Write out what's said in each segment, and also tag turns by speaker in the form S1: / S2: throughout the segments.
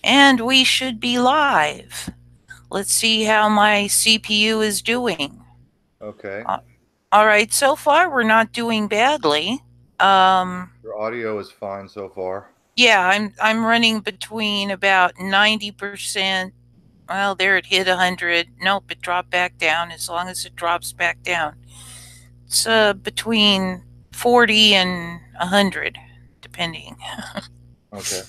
S1: And we should be live. Let's see how my CPU is doing.
S2: Okay.
S1: Uh, all right, so far we're not doing badly. Um,
S2: Your audio is fine so far.
S1: yeah, I'm running between about 90%. Well, there it hit 100. Nope, it dropped back down. As long as it drops back down, it's between 40 and 100, depending.
S2: Okay.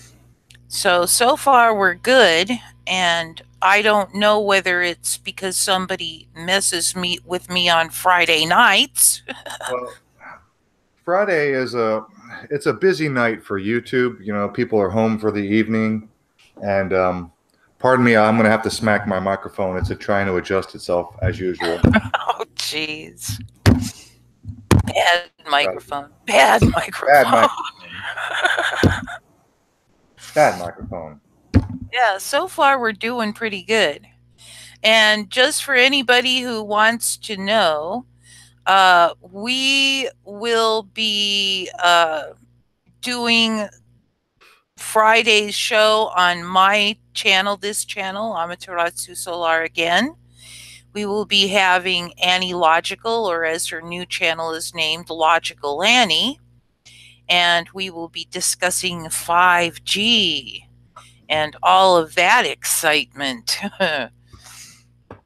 S1: So far we're good, and I don't know whether it's because somebody messes with me on Friday nights.
S2: Well, Friday is it's a busy night for YouTube. You know, people are home for the evening, and pardon me, I'm gonna have to smack my microphone. It's trying to adjust itself as usual.
S1: Oh, jeez. Bad
S2: Got it.
S1: microphone. Bad
S2: Bad
S1: microphone.
S2: microphone. Bad microphone.
S1: Yeah, so far we're doing pretty good. And just for anybody who wants to know, we will be doing Friday's show on my channel, this channel, Amaterasu Solar again. We will be having Annie Logical, or as her new channel is named, Logical Annie. And we will be discussing 5G and all of that excitement.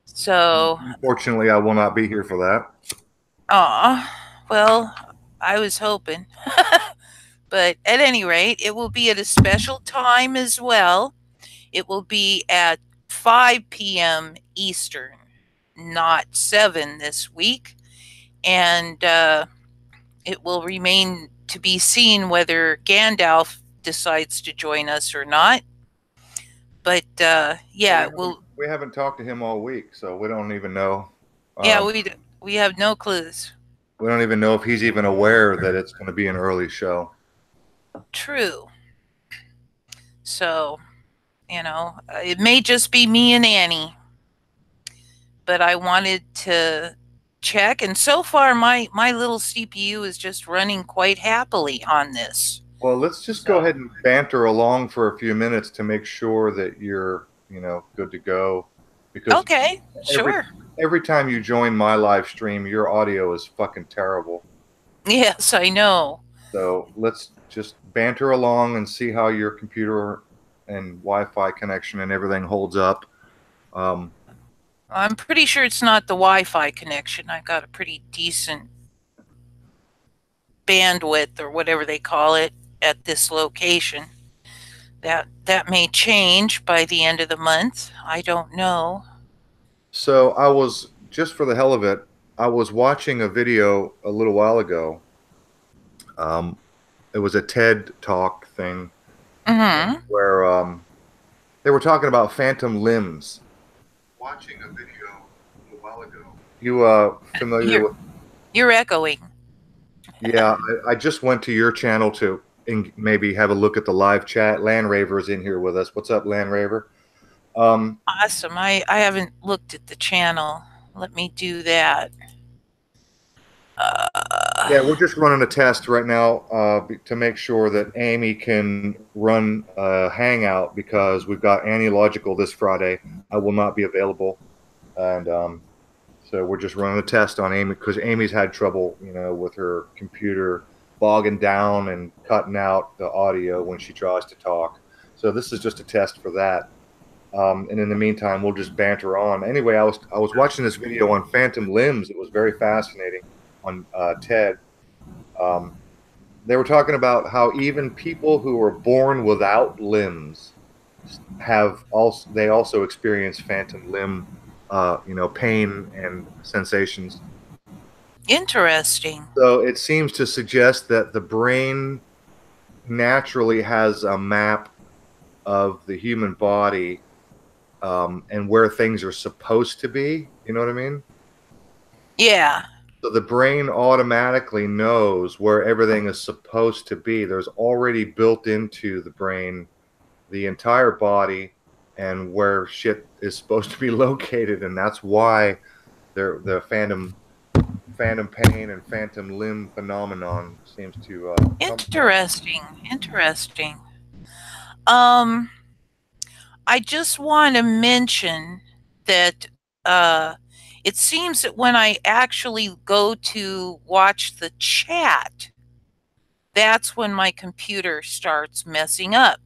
S1: So,
S2: Unfortunately, I will not be here for that.
S1: well, I was hoping. But at any rate, it will be at a special time as well. It will be at 5 p.m. Eastern, not 7 this week. And it will remain to be seen whether Gandalf decides to join us or not. But
S2: Well,
S1: yeah, we'll.
S2: we haven't talked to him all week, so we don't even know.
S1: Yeah,
S2: Um,
S1: we have no clues.
S2: we don't even know if he's even aware that it's going to be an early show.
S1: True. So, it may just be me and Annie, but I wanted to check. And so far, my little CPU is just running quite happily on this.
S2: Well, let's just go
S1: So,
S2: ahead and banter along for a few minutes to make sure that you're, good to go. Because
S1: okay,
S2: every
S1: sure.
S2: every time you join my live stream, your audio is fucking terrible.
S1: Yes, I know.
S2: So let's just banter along and see how your computer and Wi-Fi connection and everything holds up. Um,
S1: I'm pretty sure it's not the Wi-Fi connection. I got a pretty decent bandwidth or whatever they call it at this location. That may change by the end of the month. I don't know.
S2: so I was just for the hell of it, I was watching a video a little while ago. Um, it was a TED Talk thing
S1: Mhm.
S2: where they were talking about phantom limbs. Watching a video a little while ago. You familiar
S1: You're
S2: with?
S1: you're echoing.
S2: Yeah, I just went to your channel to maybe have a look at the live chat. Land Raver is in here with us. What's up, Land Raver? Um,
S1: Awesome. I haven't looked at the channel. Let me do that.
S2: yeah, we're just running a test right now to make sure that Amy can run a Hangout because we've got Annie Logical this Friday. I will not be available, and so we're just running a test on Amy because Amy's had trouble, with her computer bogging down and cutting out the audio when she tries to talk. So this is just a test for that. And in the meantime, we'll just banter on. Anyway, I was watching this video on phantom limbs. It was very fascinating on TED. Um, they were talking about how even people who are born without limbs they also experience phantom limb pain and sensations.
S1: Interesting.
S2: So it seems to suggest that the brain naturally has a map of the human body and where things are supposed to be. You know what I mean?
S1: Yeah.
S2: So the brain automatically knows where everything is supposed to be. There's already built into the brain the entire body and where shit is supposed to be located, and that's why the phantom pain and phantom limb phenomenon seems to come from.
S1: Interesting. Interesting. Um I just want to mention that it seems that when I actually go to watch the chat, that's when my computer starts messing up.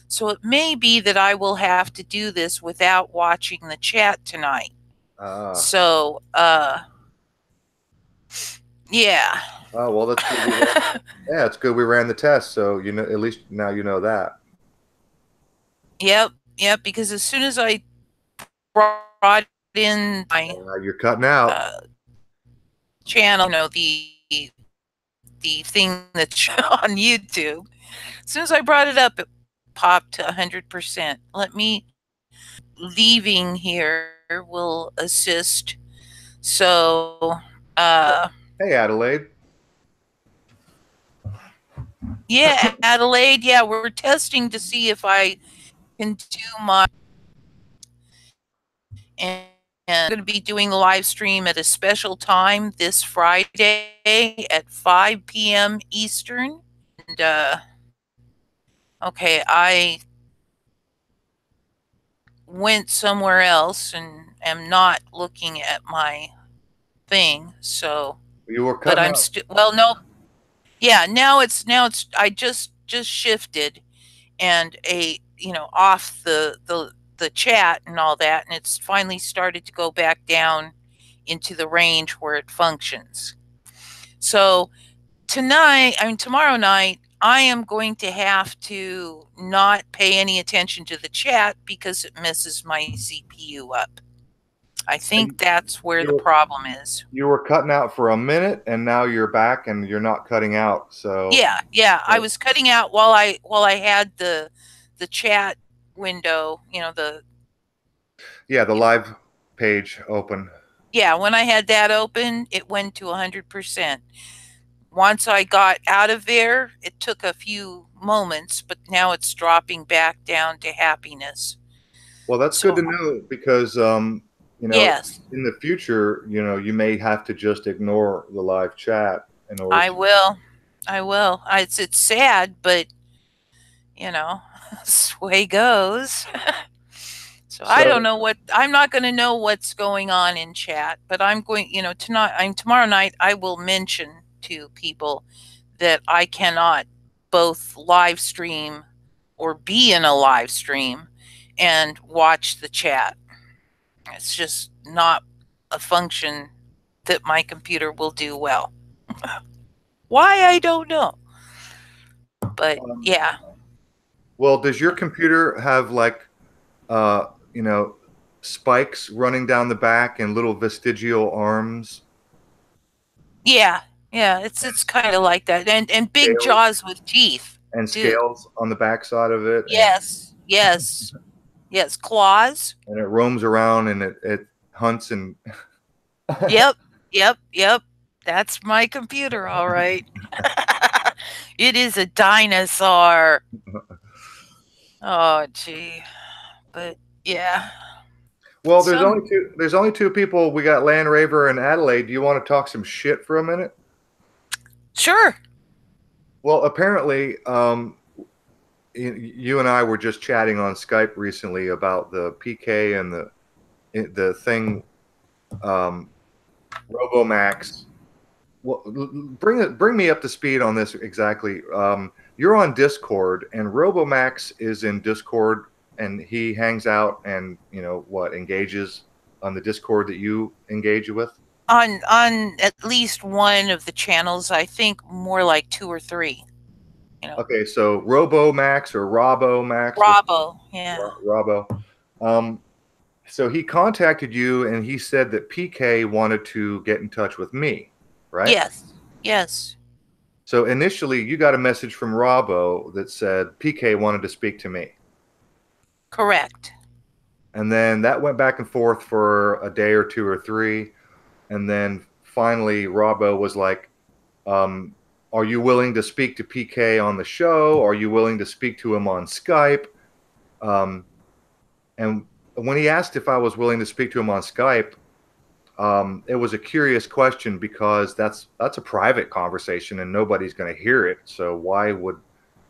S1: So it may be that I will have to do this without watching the chat tonight.
S2: Ah.
S1: So, yeah.
S2: Oh, well, that's good. Yeah, it's good we ran the test, so you know, at least now you know that.
S1: Yep, yep, because as soon as I brought in my
S2: You're cutting out.
S1: uh, channel, the thing that's on YouTube, as soon as I brought it up, it popped to 100%. Let me leaving here will assist. So,
S2: Hey, Adelaide.
S1: yeah, Adelaide, yeah, we're testing to see if I can do my, and I'm going to be doing the live stream at a special time this Friday at 5 p.m. Eastern. And, okay, I went somewhere else and am not looking at my thing. So,
S2: You were
S1: but
S2: cutting
S1: I'm
S2: out.
S1: still, well, no, yeah, now it's, I just shifted and off the chat and all that, and it's finally started to go back down into the range where it functions. So tomorrow night, I am going to have to not pay any attention to the chat because it messes my CPU up. I think
S2: You,
S1: that's where
S2: you
S1: the
S2: were
S1: problem is.
S2: you were cutting out for a minute, and now you're back, and you're not cutting out. So,
S1: Yeah, yeah. I was cutting out while I had the chat window,
S2: yeah, the
S1: you know,
S2: live page open.
S1: yeah, when I had that open, it went to 100%. Once I got out of there, it took a few moments, but now it's dropping back down to happiness.
S2: Well, that's good
S1: So,
S2: to know because you know,
S1: yes,
S2: in the future, you know, you may have to just ignore the live chat in order
S1: I
S2: to.
S1: will. I will. It's sad, but you know, this way goes. So I don't
S2: So,
S1: know I'm not going to know what's going on in chat, but I'm going, tomorrow night I will mention to people that I cannot both live stream or be in a live stream and watch the chat. It's just not a function that my computer will do well. Why I don't know. But
S2: um,
S1: yeah.
S2: well, does your computer have like, uh, you know, spikes running down the back and little vestigial arms
S1: Yeah. Yeah,
S2: and
S1: it's kind of like that. And big
S2: scales
S1: jaws with teeth
S2: and
S1: too.
S2: scales on the backside of it,
S1: Yes. Yes. Yes, claws.
S2: and it roams around and it hunts and.
S1: Yep. Yep. Yep. That's my computer, all right. It is a dinosaur. Oh, gee. But yeah.
S2: Well,
S1: Some
S2: there's only two people. We got Land Raver and Adelaide. Do you want to talk some shit for a minute?
S1: Sure.
S2: Well, apparently, you and I were just chatting on Skype recently about the PK and the thing, um, RoboMax. Well, bring me up to speed on this exactly. You're on Discord, and RoboMax is in Discord, and he hangs out and engages on the Discord that you engage with.
S1: On at least one of the channels, I think more like two or three. You know,
S2: Okay, so RoboMax or RoboMax,
S1: Bravo. Yeah.
S2: Robo. Um, so he contacted you, and he said that PK wanted to get in touch with me, right?
S1: Yes. Yes.
S2: So initially, you got a message from Robo that said PK wanted to speak to me.
S1: Correct.
S2: And then that went back and forth for a day or two or three. And then finally, Robbo was like, are you willing to speak to PK on the show? Are you willing to speak to him on Skype? Um, and when he asked if I was willing to speak to him on Skype, it was a curious question because that's a private conversation and nobody's going to hear it. So why would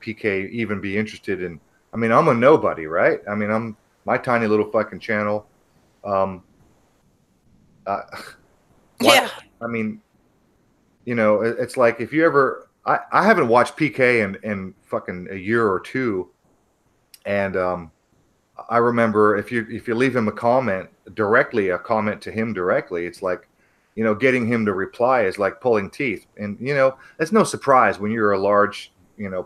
S2: PK even be interested in? I mean, I'm a nobody, right? I mean, I'm my tiny little fucking channel. Um, uh, why?
S1: Yeah.
S2: I mean, it's like if you ever, I haven't watched PK in fucking a year or two, and I remember if you leave him a comment directly, a comment to him directly, it's like, getting him to reply is like pulling teeth. And it's no surprise when you're a large,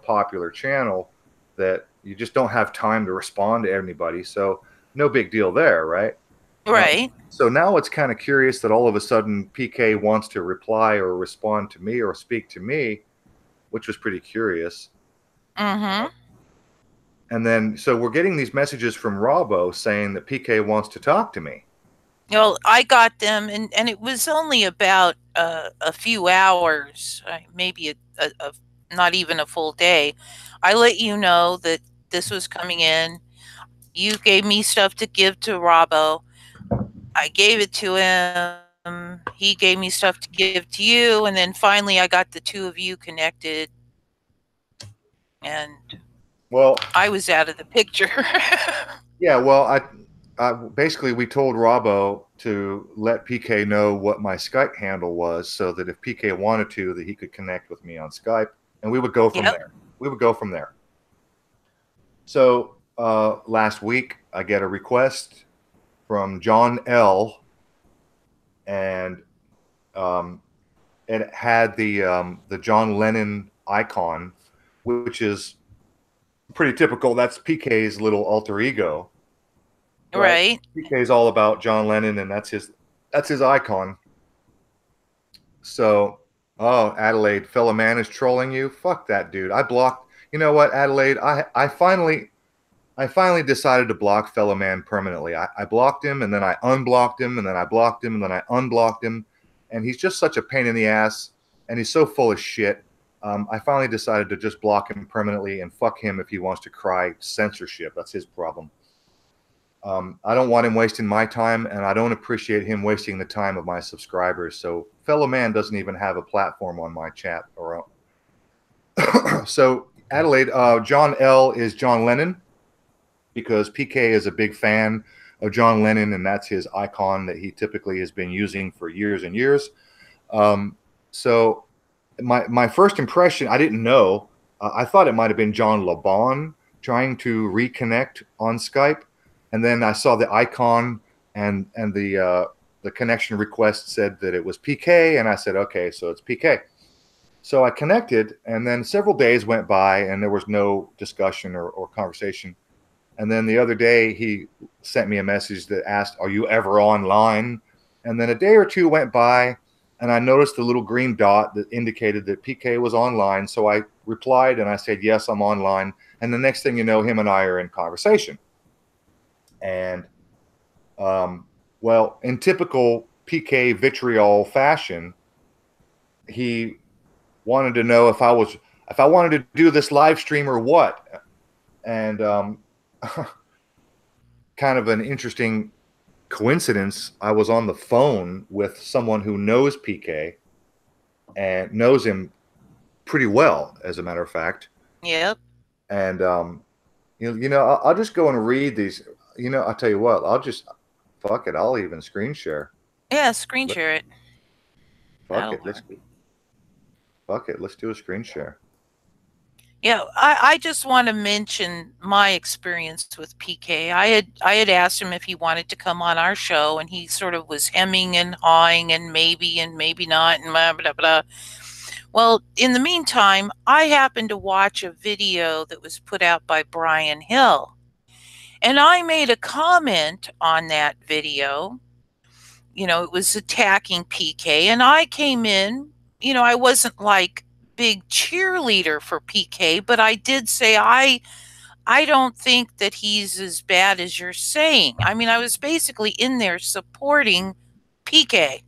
S2: popular channel that you just don't have time to respond to anybody. So no big deal there, right?
S1: Right.
S2: So now it's kind of curious that all of a sudden PK wants to reply or respond to me or speak to me, which was pretty curious.
S1: Mm-hmm.
S2: And then, so we're getting these messages from Robbo saying that PK wants to talk to me.
S1: Well, I got them, and it was only about a few hours, maybe not even a full day. I let you know that this was coming in. You gave me stuff to give to Robbo. I gave it to him. He gave me stuff to give to you, and then finally I got the two of you connected, and
S2: Well,
S1: I was out of the picture.
S2: yeah, well, basically we told Robbo to let PK know what my Skype handle was, so that if PK wanted to, that he could connect with me on Skype, and we would go from
S1: Yep.
S2: there. We would go from there. So last week I get a request from John L, and um, it had the John Lennon icon, which is pretty typical. That's PK's little alter ego, right?
S1: Right.
S2: PK is all about John Lennon, and that's his icon. So, oh, Adelaide, fellow man is trolling you. Fuck that dude. I blocked. You know what, Adelaide? I finally decided to block fellow man permanently. I blocked him, and then I unblocked him, and then I blocked him, and then I unblocked him, and he's just such a pain in the ass, and he's so full of shit. I finally decided to just block him permanently and fuck him if he wants to cry censorship. That's his problem. I don't want him wasting my time, and I don't appreciate him wasting the time of my subscribers. So, fellow man doesn't even have a platform on my chat. So, Adelaide, John L is John Lennon, because PK is a big fan of John Lennon, and that's his icon that he typically has been using for years and years. So my first impression, I didn't know. I thought it might have been John LeBon trying to reconnect on Skype, and then I saw the icon and the connection request said that it was PK, and I said, okay, so it's PK. So I connected, and then several days went by, and there was no discussion or conversation. And then the other day, he sent me a message that asked, "Are you ever online?" And then a day or two went by, and I noticed the little green dot that indicated that PK was online. So I replied and I said, "Yes, I'm online." And the next thing you know, him and I are in conversation. And, well, in typical PK vitriol fashion, he wanted to know if I wanted to do this live stream or what. And kind of an interesting coincidence, I was on the phone with someone who knows PK and knows him pretty well, as a matter of fact.
S1: Yep.
S2: And I'll just go and read these. I'll tell you what. I'll just fuck it. I'll even screen share.
S1: Yeah, screen share it.
S2: Fuck
S1: That'll
S2: it.
S1: work.
S2: Fuck it. Let's do a screen share.
S1: Yeah, I just want to mention my experience with PK. I had asked him if he wanted to come on our show, and he sort of was hemming and hawing and maybe not and blah blah blah. Well, in the meantime, I happened to watch a video that was put out by Brian Hill, and I made a comment on that video. It was attacking PK, and I came in. I wasn't like big cheerleader for PK, but I did say I don't think that he's as bad as you're saying. I mean, I was basically in there supporting PK.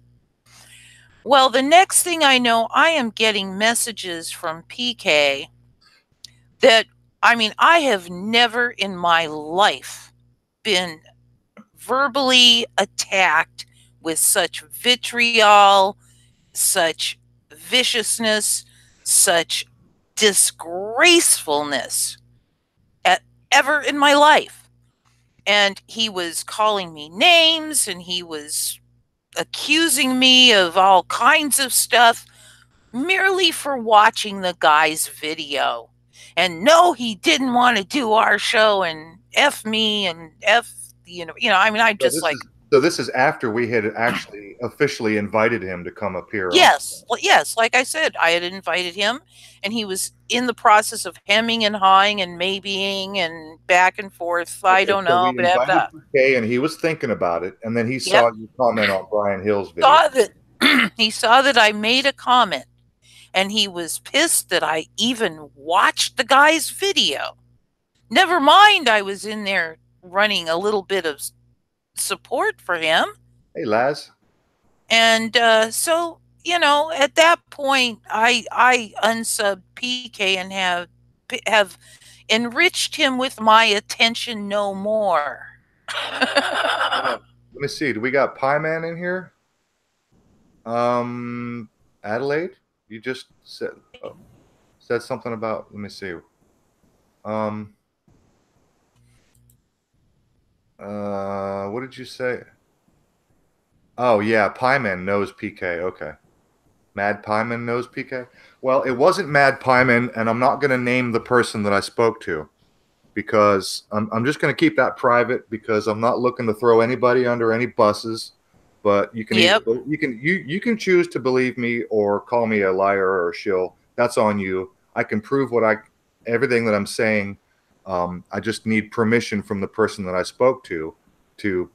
S1: Well, the next thing I know, I am getting messages from PK that, I mean, I have never in my life been verbally attacked with such vitriol, such viciousness, such disgracefulness ever in my life. and he was calling me names and he was accusing me of all kinds of stuff merely for watching the guy's video. And no, he didn't want to do our show and F me and F, I mean, I'm
S2: So
S1: just
S2: this
S1: like,
S2: is so this is after we had actually officially invited him to come appear on.
S1: yes, well, yes, like I said, I had invited him and he was in the process of hemming and hawing and maybeing and back and forth. I
S2: Okay,
S1: don't
S2: so
S1: know,
S2: we
S1: blah,
S2: invited
S1: blah.
S2: PK and he was thinking about it, and then he
S1: Yep.
S2: saw you comment on Brian Hill's video.
S1: Saw that he saw that I made a comment and he was pissed that I even watched the guy's video. Never mind, I was in there running a little bit of support for him.
S2: Hey, Laz.
S1: And so, at that point, I unsubbed PK and have enriched him with my attention no more.
S2: Let me see. Do we got Pie Man in here? Adelaide, you just said something about. Let me see. Um, what did you say? Oh yeah, Pie Man knows PK. Okay, Mad Pieman knows PK. Well, it wasn't Mad Pieman, and I'm not going to name the person that I spoke to because I'm just going to keep that private because I'm not looking to throw anybody under any buses. But you can either
S1: Yep.
S2: you can choose to believe me or call me a liar or a shill. That's on you. I can prove everything that I'm saying. I just need permission from the person that I spoke to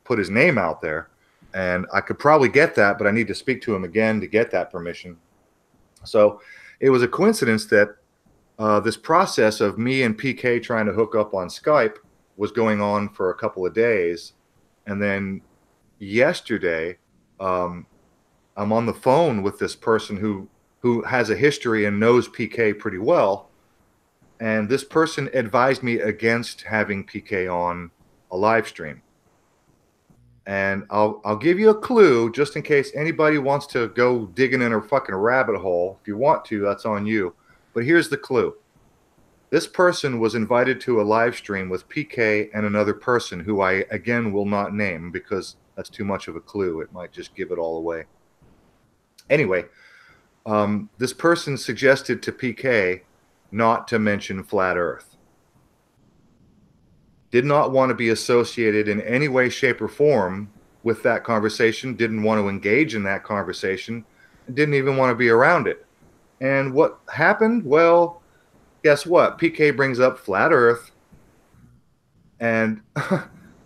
S2: put his name out there, and I could probably get that, but I need to speak to him again to get that permission. So it was a coincidence that this process of me and PK trying to hook up on Skype was going on for a couple of days. And then yesterday, I'm on the phone with this person who has a history and knows PK pretty well. And this person advised me against having PK on a live stream. And I'll give you a clue just in case anybody wants to go digging in a fucking rabbit hole. If you want to, that's on you. But here's the clue. This person was invited to a live stream with PK and another person who I, again, will not name because that's too much of a clue. It might just give it all away. Anyway, this person suggested to PK not to mention Flat Earth. Did not want to be associated in any way, shape, or form with that conversation, didn't want to engage in that conversation, didn't even want to be around it. And what happened? Well, guess what? PK brings up Flat Earth, and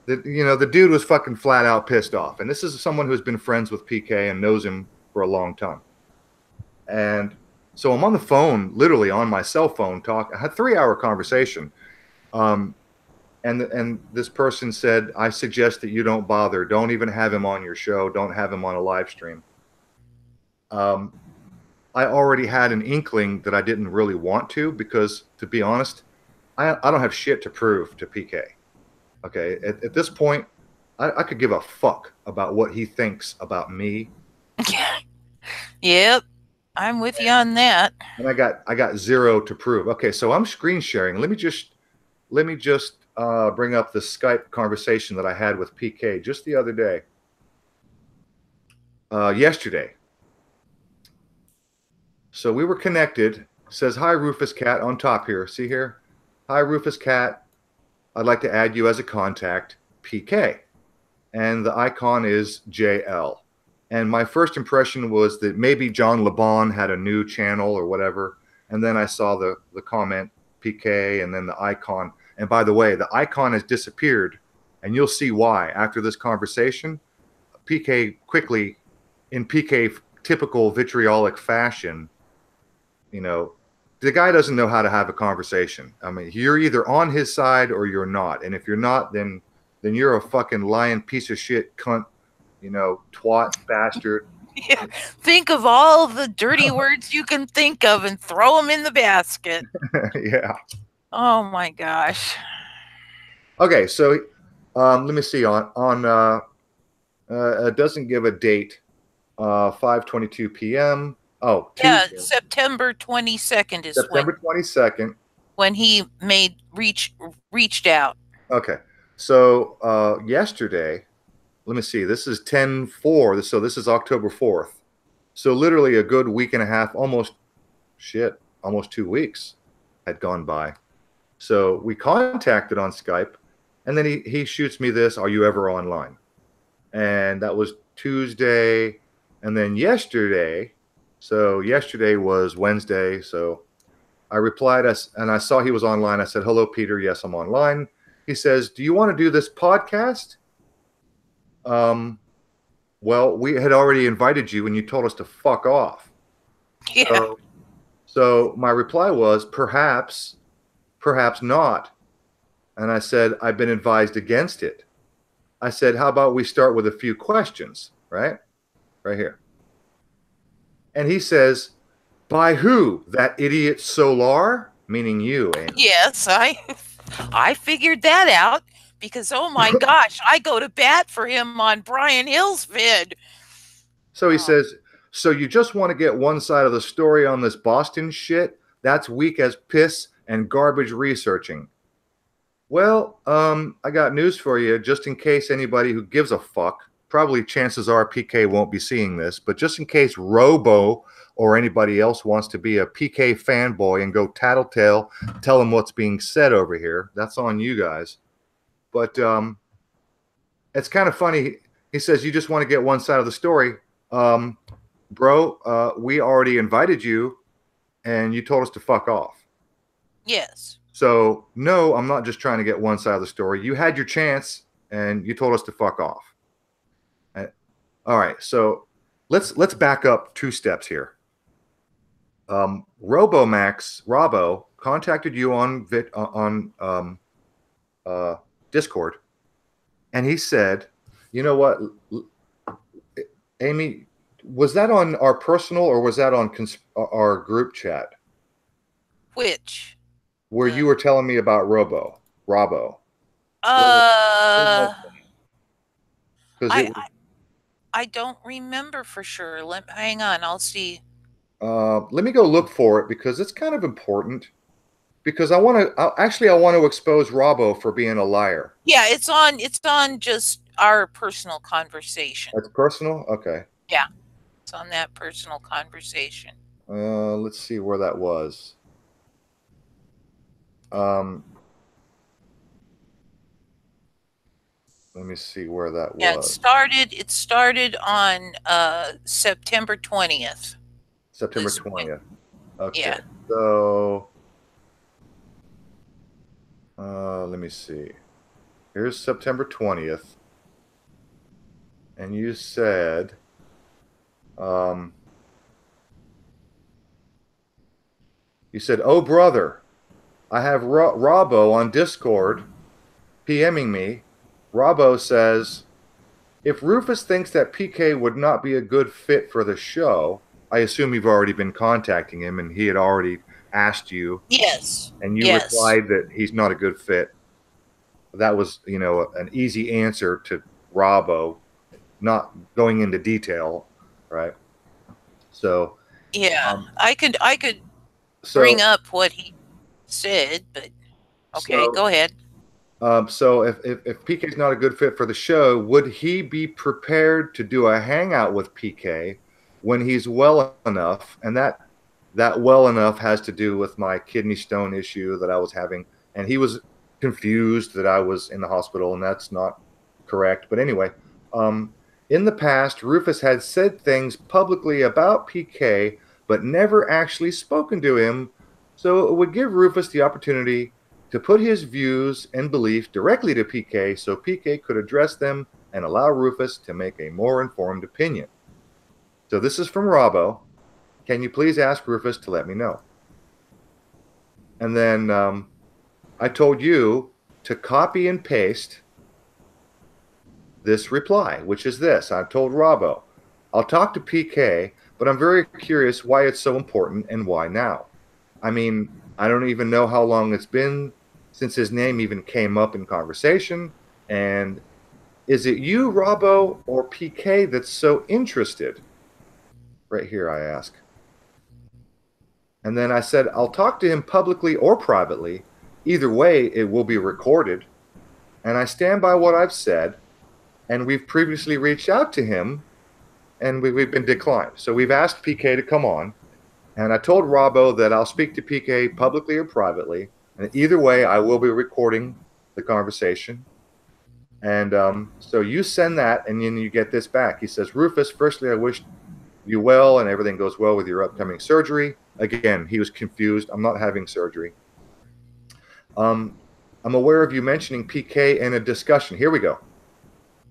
S2: the dude was fucking flat out pissed off. And this is someone who's been friends with PK and knows him for a long time. And so I'm on the phone, literally on my cell phone, I had a 3-hour conversation. And this person said, I suggest that you don't bother. Don't even have him on your show. Don't have him on a live stream. I already had an inkling that I didn't really want to because, to be honest, I don't have shit to prove to PK. Okay, at this point, I could give a fuck about what he thinks about me.
S1: Yep, I'm with you on that.
S2: And I got zero to prove. Okay, so I'm screen sharing. Let me just bring up the Skype conversation that I had with PK just the other day. Yesterday. So we were connected. It says, hi, Rufus Cat on top here. See here? Hi, Rufus Cat. I'd like to add you as a contact, PK. And the icon is JL. And my first impression was that maybe John LeBon had a new channel or whatever. And then I saw the comment, PK, and then the icon. And by the way, the icon has disappeared. And you'll see why after this conversation. PK quickly, in PK typical vitriolic fashion, the guy doesn't know how to have a conversation. I mean, you're either on his side or you're not. And if you're not, then you're a fucking lying piece of shit cunt, twat bastard.
S1: Yeah. Think of all the dirty words you can think of and throw them in the basket.
S2: Yeah.
S1: Oh my gosh.
S2: Okay, so let me see it doesn't give a date. 5:22 p.m. Oh,
S1: yeah,
S2: Tuesday.
S1: September 22nd is
S2: September 22nd.
S1: when he reached out.
S2: Okay. So yesterday, let me see. This is 10/4. So this is October 4th. So literally a good week and a half, almost 2 weeks had gone by. So we contacted on Skype, and then he shoots me this, "Are you ever online?" And that was Tuesday, and then yesterday. So yesterday was Wednesday. So I replied, and I saw he was online. I said, "Hello, Peter. Yes, I'm online." He says, "Do you want to do this podcast?" Um, well, we had already invited you, and you told us to fuck off.
S1: Yeah.
S2: So my reply was, perhaps not. And I said, I've been advised against it. I said, how about we start with a few questions, right? Right here. And he says, by who? That idiot Solar? Meaning you, Amy.
S1: Yes, I figured that out because oh my gosh, I go to bat for him on Brian Hill's vid.
S2: So he
S1: Oh,
S2: says, so you just want to get one side of the story on this Boston shit? That's weak as piss and garbage researching. Well, I got news for you, just in case anybody who gives a fuck, probably chances are PK won't be seeing this, but just in case Robo or anybody else wants to be a PK fanboy and go tattletale, tell them what's being said over here. That's on you guys. But it's kind of funny. He says, you just want to get one side of the story. Bro, we already invited you and you told us to fuck off.
S1: yes.
S2: So no, I'm not just trying to get one side of the story. You had your chance and you told us to fuck off. All right, so let's back up 2 steps here. Robo contacted you on Discord, and he said, "You know what, Amy, was that on our personal or was that on our group chat
S1: Which?
S2: where
S1: The
S2: you were telling me about Robo?
S1: uh
S2: Because it
S1: I, I I don't remember for sure. Hang on, I'll see.
S2: let me go look for it because it's kind of important. Because I want to I want to expose Robbo for being a liar.
S1: Yeah, it's on just our personal conversation.
S2: That's personal. Okay.
S1: Yeah, it's on that personal conversation.
S2: Let's see where that was. Um, let me see where that
S1: Yeah,
S2: was.
S1: it started on September 20th.
S2: September 20th. Okay.
S1: Yeah.
S2: So let me see. Here's September 20th. And you said "Oh brother, I have Robbo on Discord PMing me. Robbo says, if Rufus thinks that PK would not be a good fit for the show, I assume you've already been contacting him and he had already asked you.
S1: Yes.
S2: And you
S1: Yes.
S2: replied that he's not a good fit. That was, an easy answer to Robbo, not going into detail, right? So
S1: Yeah. I could bring
S2: so
S1: up what he said, but okay,
S2: so
S1: go ahead.
S2: so if PK is not a good fit for the show, would he be prepared to do a hangout with PK when he's well enough? And that well enough has to do with my kidney stone issue that I was having, and he was confused that I was in the hospital, and that's not correct. But anyway, in the past, Rufus had said things publicly about PK, but never actually spoken to him, so it would give Rufus the opportunity to put his views and beliefs directly to PK so PK could address them and allow Rufus to make a more informed opinion. So this is from Robbo. Can you please ask Rufus to let me know? And then I told you to copy and paste this reply, which is this. I told Robbo, I'll talk to PK, but I'm very curious why it's so important and why now. I mean, I don't even know how long it's been since his name even came up in conversation. And is it you, Robbo, or PK that's so interested? Right here, I ask. And then I said, I'll talk to him publicly or privately. Either way, it will be recorded. And I stand by what I've said. And we've previously reached out to him, and we've been declined. So we've asked PK to come on. And I told Robbo that I'll speak to PK publicly or privately. And either way, I will be recording the conversation. And so you send that, and then you get this back. He says, Rufus, firstly, I wish you well and everything goes well with your upcoming surgery. Again, he was confused. I'm not having surgery. I'm aware of you mentioning PK in a discussion. Here we go.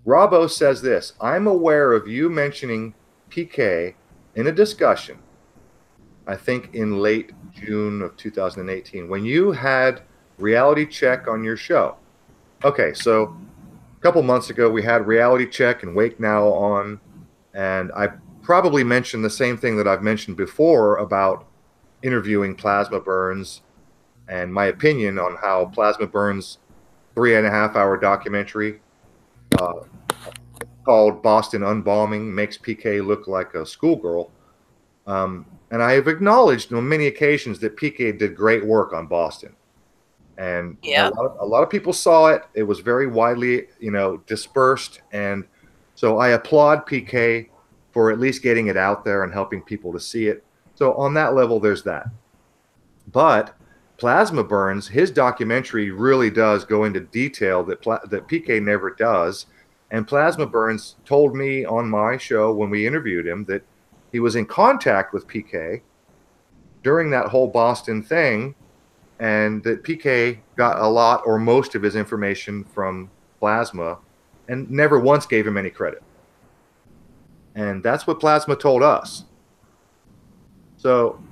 S2: Robbo says this, I'm aware of you mentioning PK in a discussion, I think in late June of 2018, when you had Reality Check on your show. Okay, so a couple months ago, we had Reality Check and Wake Now on, and I probably mentioned the same thing that I've mentioned before about interviewing Plasma Burns and my opinion on how Plasma Burns' 3.5-hour documentary called Boston Unbombing makes PK look like a schoolgirl. And I have acknowledged on many occasions that PK did great work on Boston. And
S1: Yep.
S2: a lot of people saw it. It was very widely, dispersed. And so I applaud PK for at least getting it out there and helping people to see it. So on that level, there's that. But Plasma Burns, his documentary really does go into detail that PK never does. And Plasma Burns told me on my show when we interviewed him that he was in contact with PK during that whole Boston thing, and that PK got a lot or most of his information from Plasma and never once gave him any credit. And that's what Plasma told us. So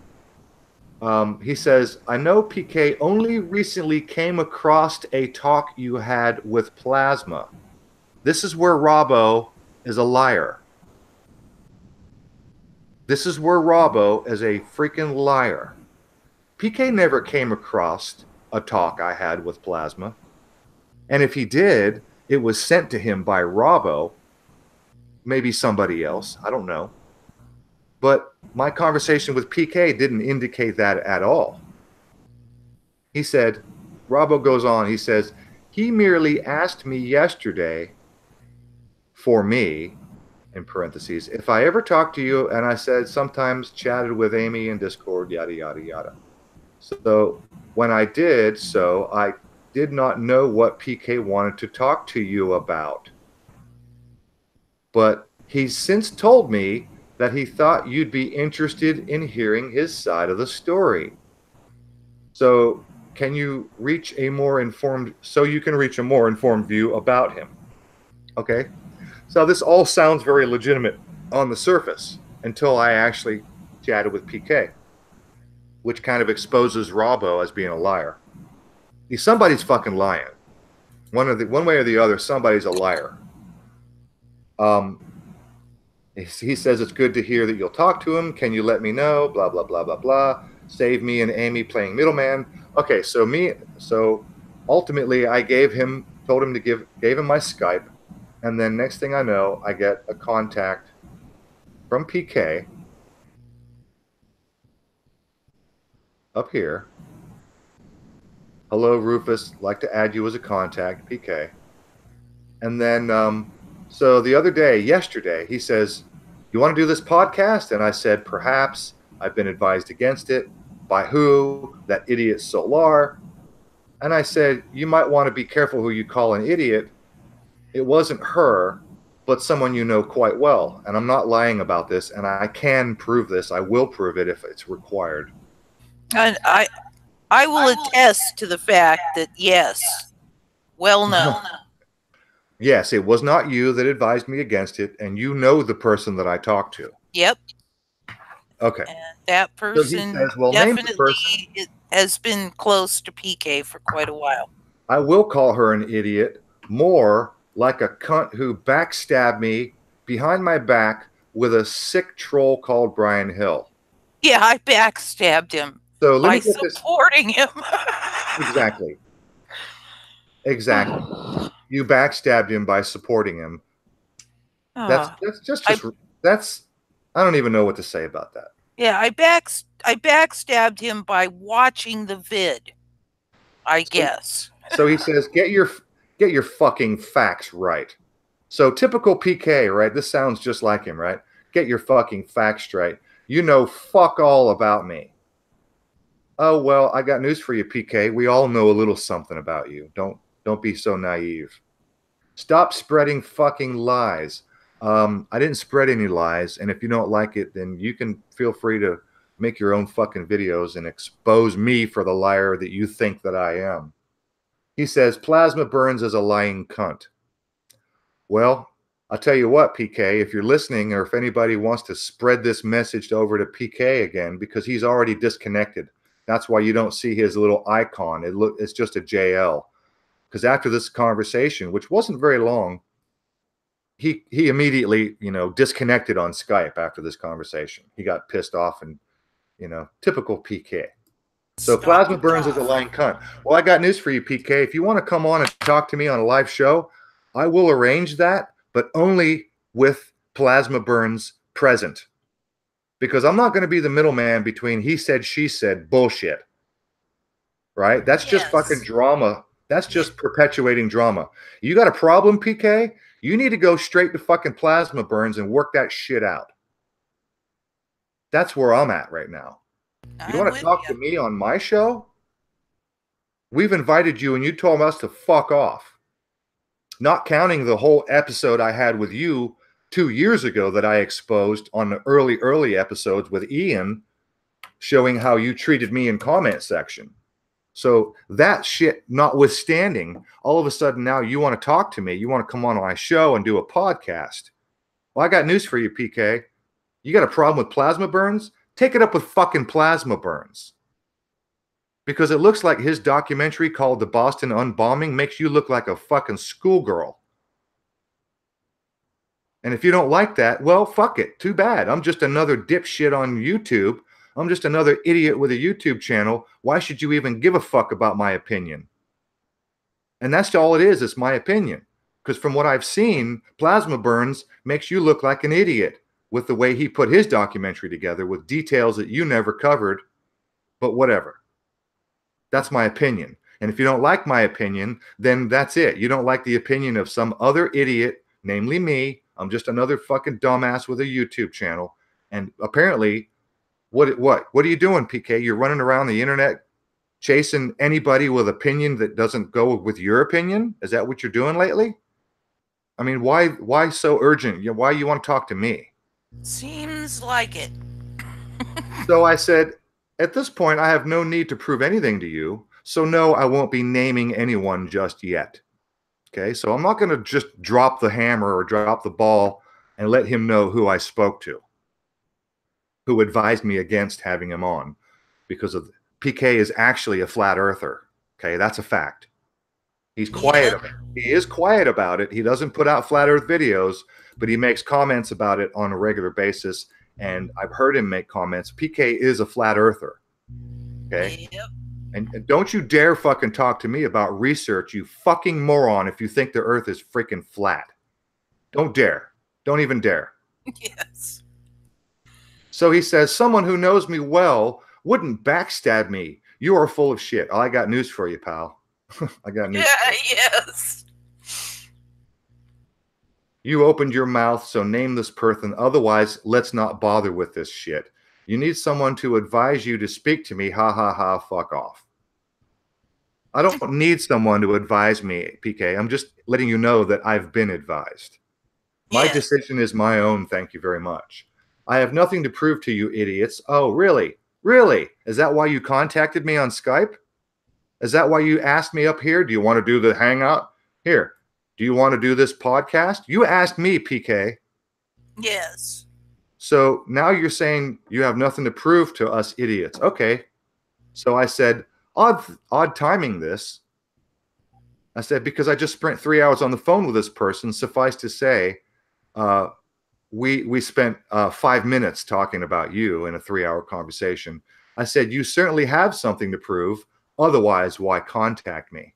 S2: he says, I know PK only recently came across a talk you had with Plasma. This is where Robbo is a liar. This is where Robbo is a freaking liar. PK never came across a talk I had with Plasma. And if he did, it was sent to him by Robbo, maybe somebody else, I don't know. But my conversation with PK didn't indicate that at all. He said, Robbo goes on, he says, he merely asked me yesterday for me, in parentheses, if I ever talked to you, and I said sometimes chatted with Amy in Discord, yada, yada, yada. So when I did so, I did not know what PK wanted to talk to you about. But he's since told me that he thought you'd be interested in hearing his side of the story. So can you reach a more informed, so you can reach a more informed view about him? Okay. So this all sounds very legitimate on the surface until I actually chatted with PK, which kind of exposes Robbo as being a liar. Somebody's fucking lying. One way or the other, somebody's a liar. He says it's good to hear that you'll talk to him. Can you let me know? Blah blah blah blah blah. Save me and Amy playing middleman. Okay, so ultimately I gave him my Skype, and then next thing I know, I get a contact from PK up here. Hello, Rufus. Like to add you as a contact, PK. And then, so the other day, yesterday, he says, you want to do this podcast? And I said, perhaps. I've been advised against it. By who? That idiot Solar. And I said, you might want to be careful who you call an idiot. It wasn't her, but someone you know quite well. And I'm not lying about this, and I can prove this. I will prove it if it's required.
S1: And I will attest to the fact that, yes, well known.
S2: Yes, it was not you that advised me against it, and you know the person that I talked to.
S1: Yep.
S2: Okay.
S1: And that person
S2: says, well,
S1: definitely has been close to PK for quite a while.
S2: I will call her an idiot, more like a cunt who backstabbed me behind my back with a sick troll called Brian Hill.
S1: Yeah, I backstabbed him by supporting him.
S2: Exactly. Exactly. You backstabbed him by supporting him. That's I don't even know what to say about that.
S1: Yeah, I backstabbed him by watching the vid, I guess.
S2: So he says, get Get your fucking facts right. So typical PK, right? This sounds just like him, right? Get your fucking facts straight. You know fuck all about me. Oh, well, I got news for you, PK. We all know a little something about you. Don't be so naive. Stop spreading fucking lies. I didn't spread any lies, and if you don't like it, then you can feel free to make your own fucking videos and expose me for the liar that you think that I am. He says, Plasma Burns is a lying cunt. Well, I'll tell you what, PK, if you're listening or if anybody wants to spread this message over to PK again, because he's already disconnected. That's why you don't see his little icon. It's just a JL. Because after this conversation, which wasn't very long, he immediately, disconnected on Skype after this conversation. He got pissed off and, typical PK. So Plasma Burns is a lying cunt. Well, I got news for you, PK. If you want to come on and talk to me on a live show, I will arrange that, but only with Plasma Burns present. Because I'm not going to be the middleman between he said, she said bullshit. Right? That's just fucking drama. That's just perpetuating drama. You got a problem, PK? You need to go straight to fucking Plasma Burns and work that shit out. That's where I'm at right now. You want to talk to me on my show? We've invited you and you told us to fuck off. Not counting the whole episode I had with you 2 years ago that I exposed on the early episodes with Ian, showing how you treated me in comment section. So that shit notwithstanding, all of a sudden now you want to talk to me. You want to come on my show and do a podcast. Well, I got news for you, PK. You got a problem with Plasma Burns? Take it up with fucking Plasma Burns. Because it looks like his documentary called The Boston Unbombing makes you look like a fucking schoolgirl. And if you don't like that, well, fuck it. Too bad. I'm just another dipshit on YouTube. I'm just another idiot with a YouTube channel. Why should you even give a fuck about my opinion? And that's all it is. It's my opinion. Because from what I've seen, Plasma Burns makes you look like an idiot with the way he put his documentary together with details that you never covered. But whatever. That's my opinion. And if you don't like my opinion, then that's it. You don't like the opinion of some other idiot, namely me. I'm just another fucking dumbass with a YouTube channel. And apparently, what are you doing, PK? You're running around the internet chasing anybody with opinion that doesn't go with your opinion? Is that what you're doing lately? I mean, why so urgent? Why you want to talk to me?
S1: Seems like it.
S2: So I said, at this point, I have no need to prove anything to you. So no, I won't be naming anyone just yet. Okay, so I'm not going to just drop the hammer or drop the ball and let him know who I spoke to, who advised me against having him on, because of PK is actually a flat earther. Okay, that's a fact. He's quiet about it. He is quiet about it. He doesn't put out flat earth videos, but he makes comments about it on a regular basis. And I've heard him make comments. PK is a flat earther. Okay.
S1: Yep.
S2: And don't you dare fucking talk to me about research, you fucking moron, if you think the earth is freaking flat. Don't dare. Don't even dare.
S1: Yes.
S2: So he says, someone who knows me well wouldn't backstab me. You are full of shit. Oh, I got news for you, pal. I got news.
S1: Yeah, yes.
S2: You opened your mouth, so name this person. Otherwise, let's not bother with this shit. You need someone to advise you to speak to me. Ha, ha, ha, fuck off. I don't need someone to advise me, PK. I'm just letting you know that I've been advised. My decision is my own, thank you very much. I have nothing to prove to you idiots. Oh, really? Really? Is that why you contacted me on Skype? Is that why you asked me up here? Do you want to do the hangout? Here. Do you want to do this podcast? You asked me, PK.
S1: Yes.
S2: So now you're saying you have nothing to prove to us idiots. Okay. So I said, odd timing this. I said, because I just spent 3 hours on the phone with this person. Suffice to say, we spent 5 minutes talking about you in a 3-hour conversation. I said, you certainly have something to prove. Otherwise, why contact me?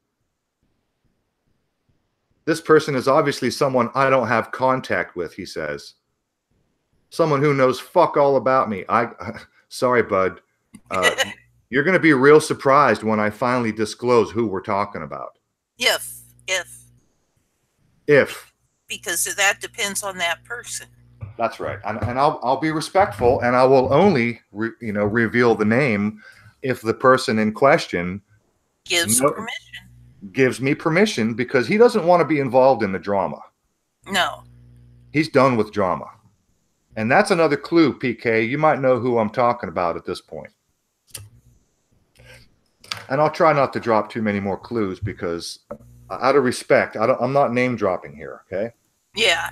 S2: This person is obviously someone I don't have contact with, he says. Someone who knows fuck all about me. Sorry, bud. You're going to be real surprised when I finally disclose who we're talking about.
S1: Yes.
S2: If.
S1: Because that depends on that person.
S2: That's right. And I'll be respectful, and I will only reveal the name if the person in question
S1: Gives permission.
S2: gives me permission, because he doesn't want to be involved in the drama.
S1: No.
S2: He's done with drama. And that's another clue, PK. You might know who I'm talking about at this point. And I'll try not to drop too many more clues, because out of respect, I'm not name dropping here, okay?
S1: Yeah.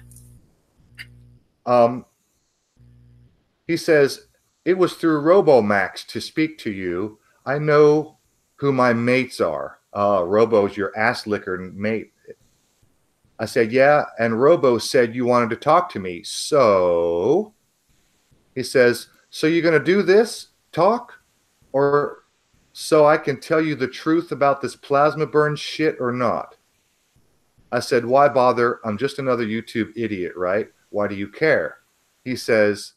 S2: He says, it was through RoboMax to speak to you. I know who my mates are. Robo's your ass licker mate. I said, yeah, and Robo said you wanted to talk to me. So he says, so you're going to do this talk? Or so I can tell you the truth about this plasma burn shit or not? I said, why bother? I'm just another YouTube idiot, right? Why do you care? He says,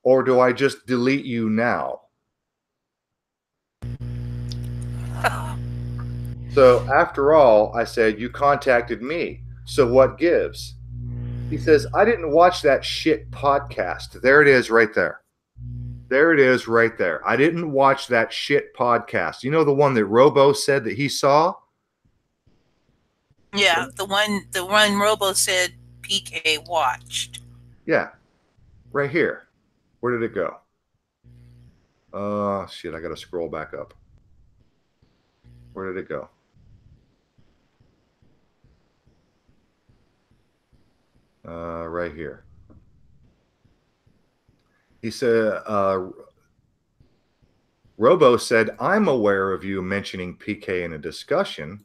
S2: or do I just delete you now? So after all, I said, you contacted me. So what gives? He says, I didn't watch that shit podcast. There it is right there. There it is right there. I didn't watch that shit podcast. You know, the one that Robo said that he saw?
S1: Yeah, the one Robo said PK watched.
S2: Yeah, right here. Where did it go? Shit, I got to scroll back up. Where did it go? Right here. He said, Robo said, I'm aware of you mentioning PK in a discussion.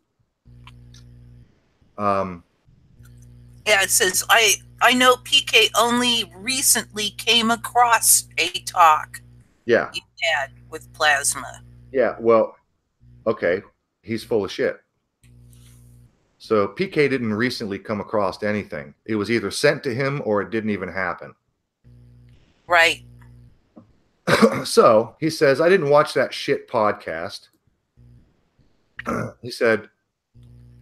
S1: Yeah, it says, I know PK only recently came across a talk
S2: Yeah.
S1: you had with Plasma.
S2: Yeah, well, okay, he's full of shit. So PK didn't recently come across anything. It was either sent to him or it didn't even happen.
S1: Right.
S2: So he says, I didn't watch that shit podcast. He said,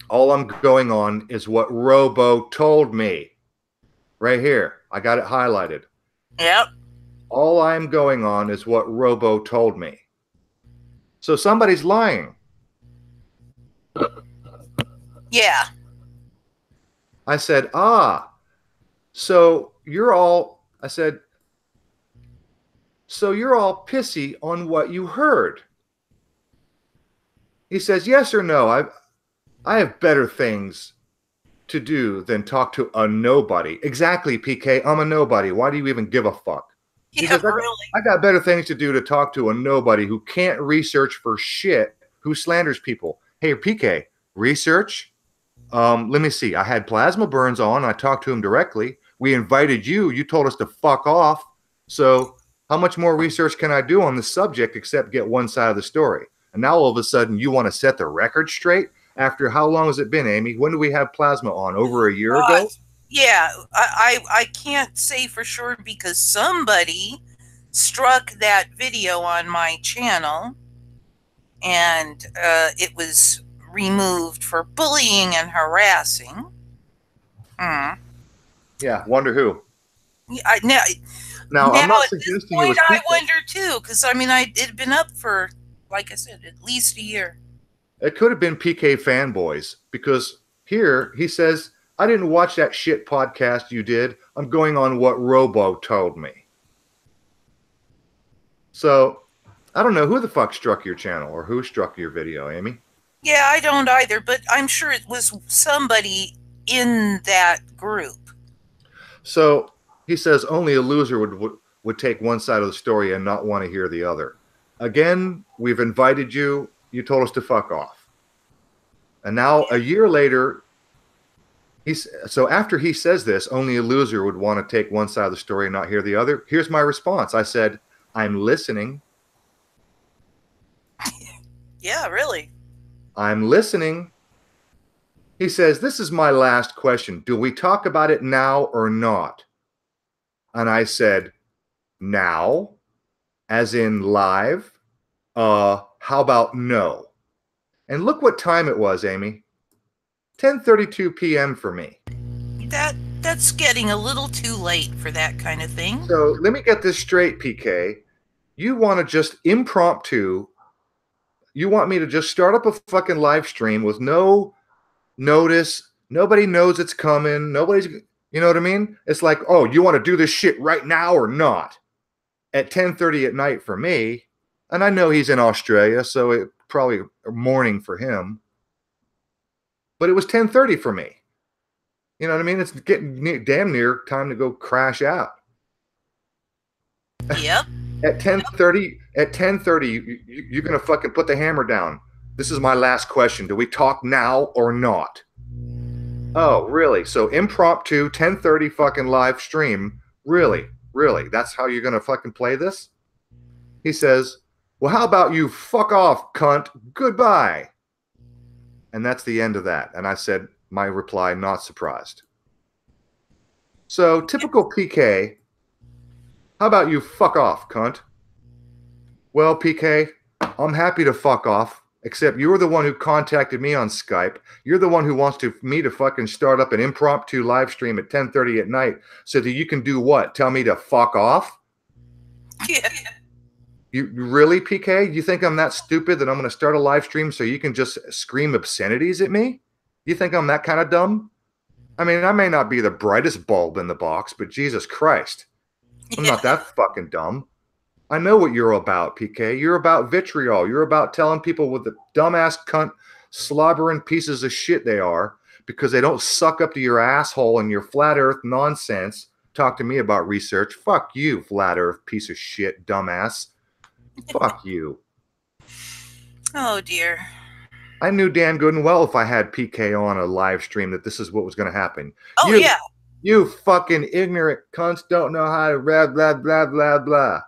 S2: all I'm going on is what Robo told me. Right here. I got it highlighted.
S1: Yep.
S2: All I'm going on is what Robo told me. So somebody's lying.
S1: Yeah.
S2: I said, so you're all, I said, so you're all pissy on what you heard. He says, yes or no. I have better things to do than talk to a nobody. Exactly, PK. I'm a nobody. Why do you even give a fuck?
S1: Yeah,
S2: He says,
S1: really.
S2: I got better things to do to talk to a nobody who can't research for shit, who slanders people. Hey, PK, research? Let me see. I had Plasma Burns on. I talked to him directly. We invited you. You told us to fuck off. So how much more research can I do on this subject except get one side of the story? And now all of a sudden you want to set the record straight? After how long has it been, Amy? When did we have Plasma on? Over a year ago?
S1: Yeah, I can't say for sure because somebody struck that video on my channel and it was removed for bullying and harassing.
S2: Yeah, wonder who.
S1: Now
S2: I'm not
S1: at this
S2: suggesting
S1: point,
S2: it was
S1: I
S2: people.
S1: wonder too, because I mean, it had been up for, like I said, at least a year.
S2: It could have been PK fanboys, because here he says, I didn't watch that shit podcast you did. I'm going on what Robo told me. So I don't know who the fuck struck your channel or who struck your video, Amy.
S1: Yeah, I don't either, but I'm sure it was somebody in that group.
S2: So he says only a loser would take one side of the story and not want to hear the other. Again, we've invited you. You told us to fuck off. And now a year later, so after he says this, only a loser would want to take one side of the story and not hear the other. Here's my response. I said, I'm listening.
S1: Yeah, really.
S2: I'm listening. He says, this is my last question. Do we talk about it now or not? And I said, now, as in live. How about no? And look what time it was, Amy. 10:32 p.m. for me.
S1: that's getting a little too late for that kind of thing.
S2: So let me get this straight, PK. You want to just impromptu, you want me to just start up a fucking live stream with no notice. Nobody knows it's coming. Nobody's, you know what I mean? It's like, oh, you want to do this shit right now or not? At 10:30 at night for me, and I know he's in Australia, so it probably morning for him. But it was 10:30 for me. You know what I mean? It's getting damn near time to go crash out.
S1: Yep.
S2: At 10:30, you're gonna fucking put the hammer down. This is my last question. Do we talk now or not? Oh, really? So impromptu 10:30 fucking live stream. Really? Really? That's how you're gonna fucking play this? He says, well, how about you fuck off, cunt? Goodbye. And that's the end of that. And I said, my reply, not surprised. So typical PK, how about you fuck off, cunt? Well, PK, I'm happy to fuck off, except you're the one who contacted me on Skype. You're the one who wants me to fucking start up an impromptu live stream at 10:30 at night so that you can do what? Tell me to fuck off?
S1: Yeah.
S2: You really, PK? You think I'm that stupid that I'm going to start a live stream so you can just scream obscenities at me? You think I'm that kind of dumb? I mean, I may not be the brightest bulb in the box, but Jesus Christ. I'm not that fucking dumb. I know what you're about, PK. You're about vitriol. You're about telling people what the dumbass cunt slobbering pieces of shit they are because they don't suck up to your asshole and your flat earth nonsense. Talk to me about research. Fuck you, flat earth piece of shit, dumbass. Fuck you.
S1: Oh, dear.
S2: I knew damn good and well if I had PK on a live stream that this is what was going to happen.
S1: Oh, yeah.
S2: You fucking ignorant cunts don't know how to blah, blah, blah, blah, blah.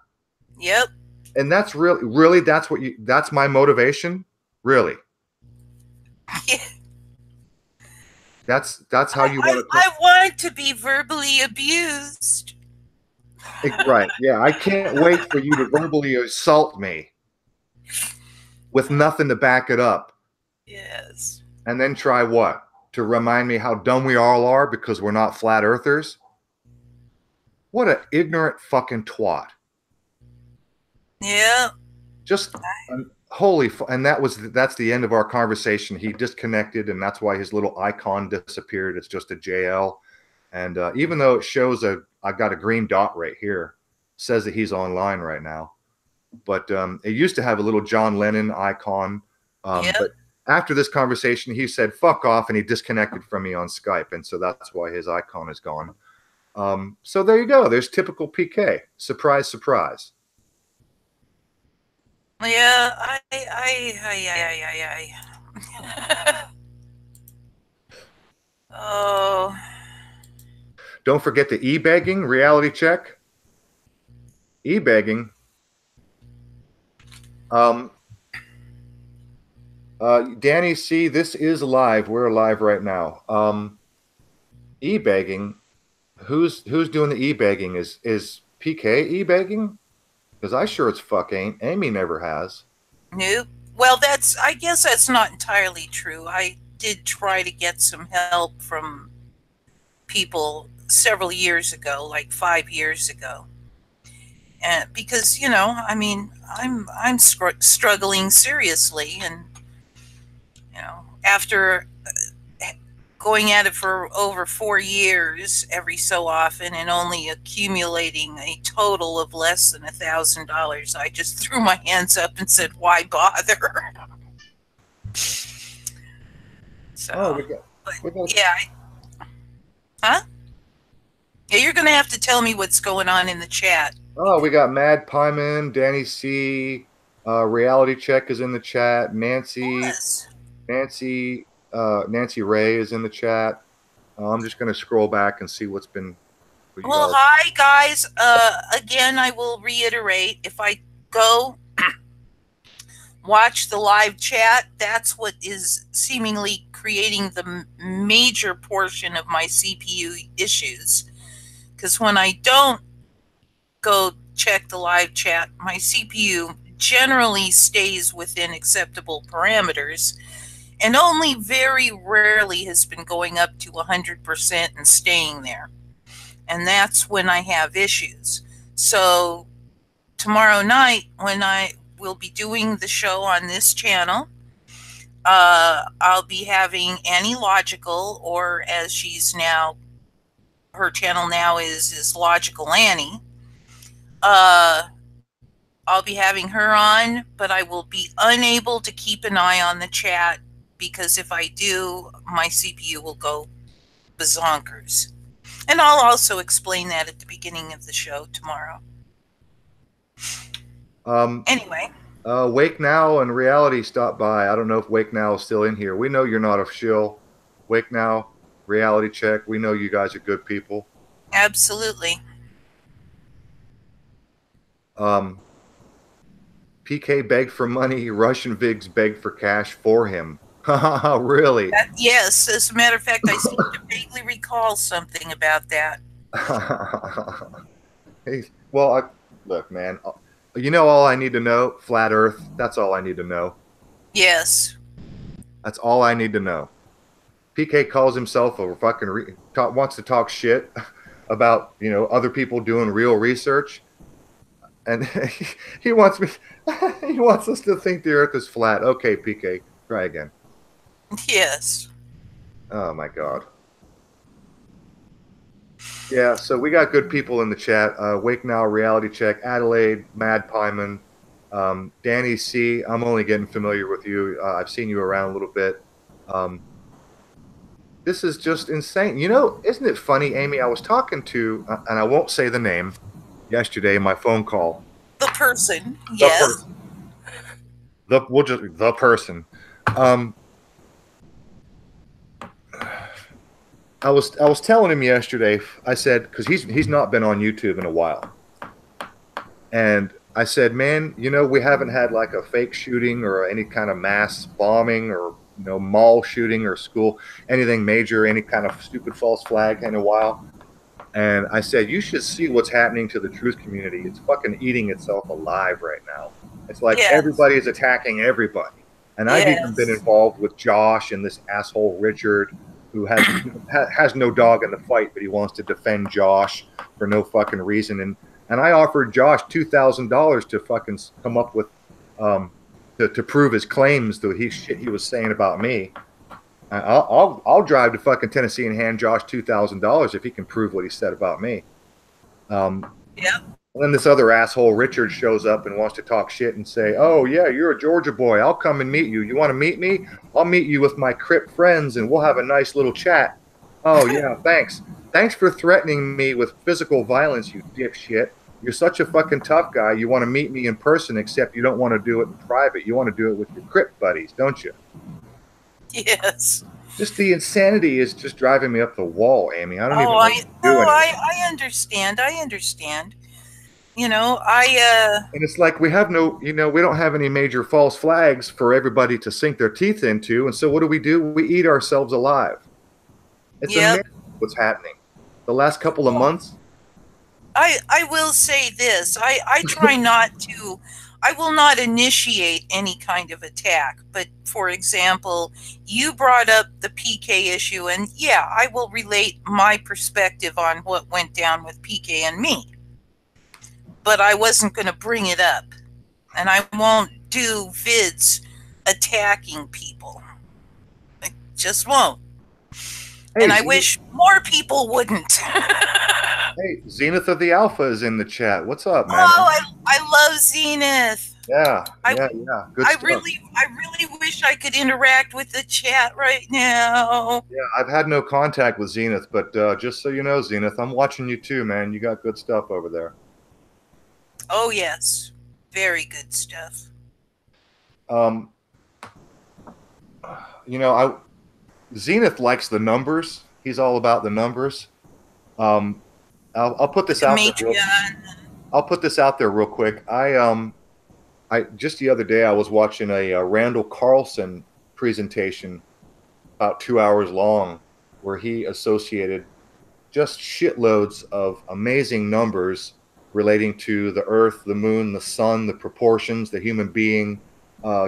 S1: Yep.
S2: And that's really, that's my motivation? Really?
S1: Yeah.
S2: That's how you want to.
S1: I want to be verbally abused.
S2: Right. Yeah. I can't wait for you to verbally assault me with nothing to back it up.
S1: Yes.
S2: And then try what? To remind me how dumb we all are because we're not flat earthers? What an ignorant fucking twat.
S1: Yeah.
S2: Just and that's the end of our conversation. He disconnected, and that's why his little icon disappeared. It's just a JL. And even though it shows I got a green dot right here, says that he's online right now. But it used to have a little John Lennon icon.
S1: Yep.
S2: But after this conversation, he said, fuck off, and he disconnected from me on Skype. And so that's why his icon is gone. So there you go. There's typical PK. Surprise, surprise.
S1: Yeah, Oh.
S2: Don't forget the e-begging reality check. E-begging. Danny C, this is live. We're live right now. E-begging. Who's doing the e-begging? Is PK e-begging? Because I sure as fuck ain't. Amy never has.
S1: Nope. Well, I guess that's not entirely true. I did try to get some help from people several years ago, like 5 years ago. And because, I mean, I'm struggling seriously, and after going at it for over 4 years every so often and only accumulating a total of less than $1,000, I just threw my hands up and said, why bother? So, yeah. Huh? Yeah, you're going to have to tell me what's going on in the chat.
S2: Oh, we got Mad Pieman, Danny C, Reality Check is in the chat, Nancy Ray is in the chat. I'm just going to scroll back and see what's been.
S1: Well, hi, guys. Again, I will reiterate, if I go watch the live chat, that's what is seemingly creating the major portion of my CPU issues. Because when I don't go check the live chat, my CPU generally stays within acceptable parameters. and only very rarely has been going up to 100% and staying there. And that's when I have issues. So tomorrow night, when I will be doing the show on this channel, I'll be having Annie Logical, or as she's now, her channel now is Logical Annie. I'll be having her on, but I will be unable to keep an eye on the chat because if I do, my CPU will go bazonkers. And I'll also explain that at the beginning of the show tomorrow. Anyway.
S2: Wake Now and Reality stopped by. I don't know if Wake Now is still in here. We know you're not a shill. Wake Now, Reality Check. We know you guys are good people.
S1: Absolutely.
S2: PK begged for money. Russian Vigs begged for cash for him. Really?
S1: Yes. As a matter of fact, I seem to vaguely recall something about that.
S2: Hey, well, look, man. You know all I need to know? Flat Earth. That's all I need to know.
S1: Yes.
S2: That's all I need to know. PK calls himself a fucking wants to talk shit about, you know, other people doing real research, and he wants me. He wants us to think the Earth is flat. Okay, PK, try again.
S1: Yes.
S2: Oh my God. Yeah, so we got good people in the chat. Wake Now, Reality Check, Adelaide, Mad Pyman, Danny C. I'm only getting familiar with you. I've seen you around a little bit. This is just insane. You know, isn't it funny, Amy? I was talking to, and I won't say the name, yesterday in my phone call.
S1: The person, yes.
S2: The person. I was telling him yesterday. I said, because he's not been on YouTube in a while, and I said, man, you know, we haven't had like a fake shooting or any kind of mass bombing or, you know, mall shooting or school, anything major, any kind of stupid false flag in a while. And I said, you should see what's happening to the truth community. It's fucking eating itself alive right now. It's like everybody is attacking everybody. And I've even been involved with Josh and this asshole Richard, who has no dog in the fight, but he wants to defend Josh for no fucking reason. And I offered Josh $2,000 to fucking come up with to prove his claims that he was saying about me. I'll drive to fucking Tennessee and hand Josh $2,000 if he can prove what he said about me. And then this other asshole Richard shows up and wants to talk shit and say, "Oh yeah, you're a Georgia boy. I'll come and meet you. You want to meet me? I'll meet you with my Crip friends and we'll have a nice little chat." Oh yeah, thanks. Thanks for threatening me with physical violence, you dipshit. You're such a fucking tough guy. You want to meet me in person, except you don't want to do it in private. You want to do it with your Crip buddies, don't you?
S1: Yes.
S2: Just the insanity is just driving me up the wall, Amy. I don't even know what to do anymore.
S1: I understand. I understand. You know, and
S2: it's like we have no, you know, we don't have any major false flags for everybody to sink their teeth into. And so what do? We eat ourselves alive. It's amazing what's happening. The last couple of months.
S1: I will say this. I try not to, I will not initiate any kind of attack. But for example, you brought up the PK issue, and yeah, I will relate my perspective on what went down with PK and me. But I wasn't going to bring it up. And I won't do vids attacking people. I just won't. Hey, and I wish more people wouldn't.
S2: Hey, Zenith of the Alpha is in the chat. What's up, man?
S1: Oh, I love Zenith.
S2: Yeah, yeah. Good stuff.
S1: I really wish I could interact with the chat right now.
S2: Yeah, I've had no contact with Zenith, but just so you know, Zenith, I'm watching you too, man. You got good stuff over there.
S1: Oh, yes. Very good stuff.
S2: You know, Zenith likes the numbers. He's all about the numbers. I'll put this out there. I'll put this out there real quick. I just the other day I was watching a Randall Carlson presentation about 2 hours long, where he associated just shitloads of amazing numbers relating to the Earth, the Moon, the Sun, the proportions, the human being,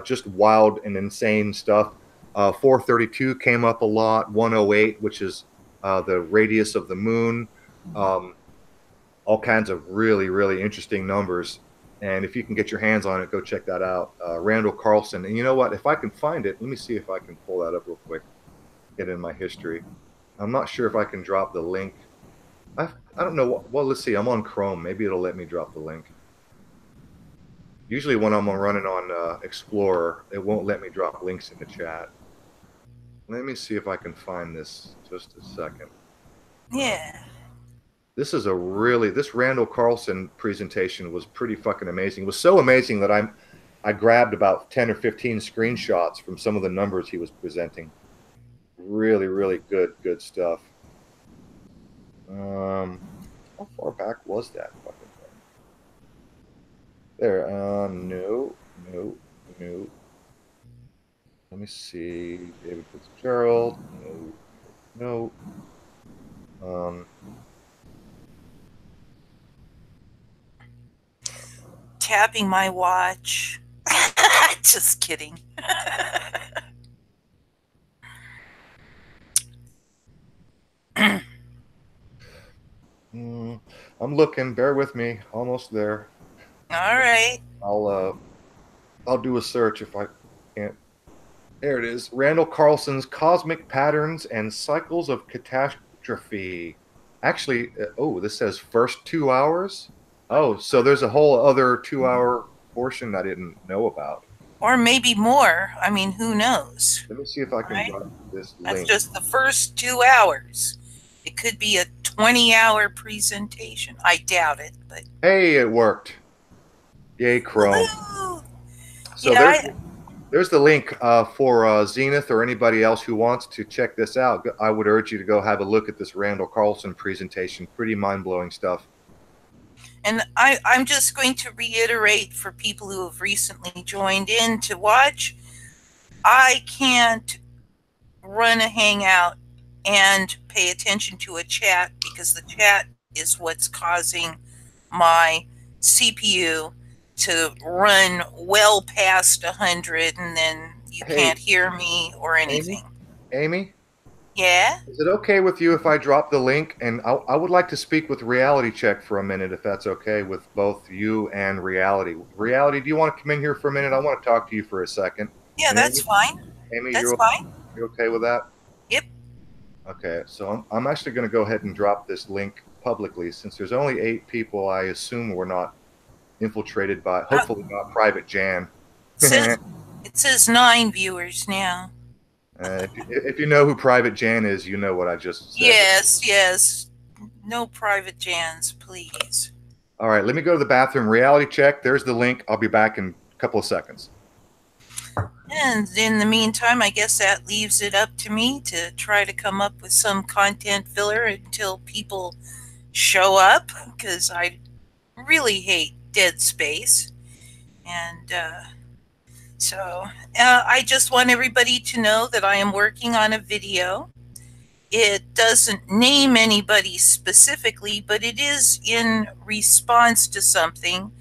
S2: just wild and insane stuff. 432 came up a lot. 108, which is the radius of the moon. All kinds of really, really interesting numbers. And if you can get your hands on it, go check that out. Randall Carlson. And you know what? If I can find it, let me see if I can pull that up real quick. Get in my history. I'm not sure if I can drop the link. I don't know. Well, let's see. I'm on Chrome. Maybe it'll let me drop the link. Usually when I'm running on Explorer, it won't let me drop links in the chat. Let me see if I can find this. Just a second.
S1: Yeah.
S2: This Randall Carlson presentation was pretty fucking amazing. It was so amazing that I grabbed about 10 or 15 screenshots from some of the numbers he was presenting. Really, really good stuff. How far back was that fucking thing? There, no. Let me see. David Fitzgerald. No.
S1: Tapping my watch. Just kidding.
S2: I'm looking. Bear with me. Almost there.
S1: All right.
S2: I'll do a search if I can't. There it is. Randall Carlson's Cosmic Patterns and Cycles of Catastrophe. Actually, this says first 2 hours. Oh, so there's a whole other 2-hour portion I didn't know about.
S1: Or maybe more. I mean, who knows?
S2: Let me see if I can drop this link.
S1: That's just the first 2 hours. It could be a 20-hour presentation. I doubt it, but
S2: hey, it worked. Yay, Chrome.
S1: Woo!
S2: So yeah, there's the link for Zenith or anybody else who wants to check this out. I would urge you to go have a look at this Randall Carlson presentation. Pretty mind-blowing stuff.
S1: And I'm just going to reiterate for people who have recently joined in to watch, I can't run a Hangout and pay attention to a chat because the chat is what's causing my CPU to run well past 100, and then you can't hear me or anything.
S2: Amy?
S1: Yeah?
S2: Is it okay with you if I drop the link? And I would like to speak with Reality Check for a minute, if that's okay with both you and Reality. Reality, do you want to come in here for a minute? I want to talk to you for a second.
S1: Yeah, and that's fine.
S2: Amy,
S1: that's fine.
S2: You okay with that?
S1: Yep.
S2: Okay, so I'm actually going to go ahead and drop this link publicly. Since there's only 8 people, I assume we're not infiltrated by, hopefully not Private Jan.
S1: It says 9 viewers now.
S2: If you know who Private Jan is, you know what I just said.
S1: Yes. No Private Jans, please.
S2: All right, let me go to the bathroom. Reality Check. There's the link. I'll be back in a couple of seconds.
S1: And in the meantime, I guess that leaves it up to me to try to come up with some content filler until people show up, because I really hate dead space. And so I just want everybody to know that I am working on a video. It doesn't name anybody specifically, but it is in response to something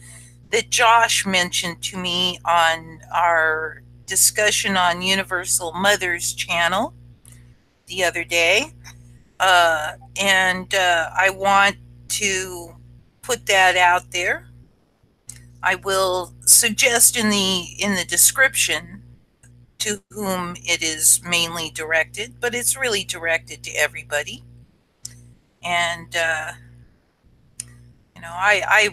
S1: that Josh mentioned to me on our discussion on Universal Mother's channel the other day. And I want to put that out there. I will suggest in the description to whom it is mainly directed, but it's really directed to everybody. And I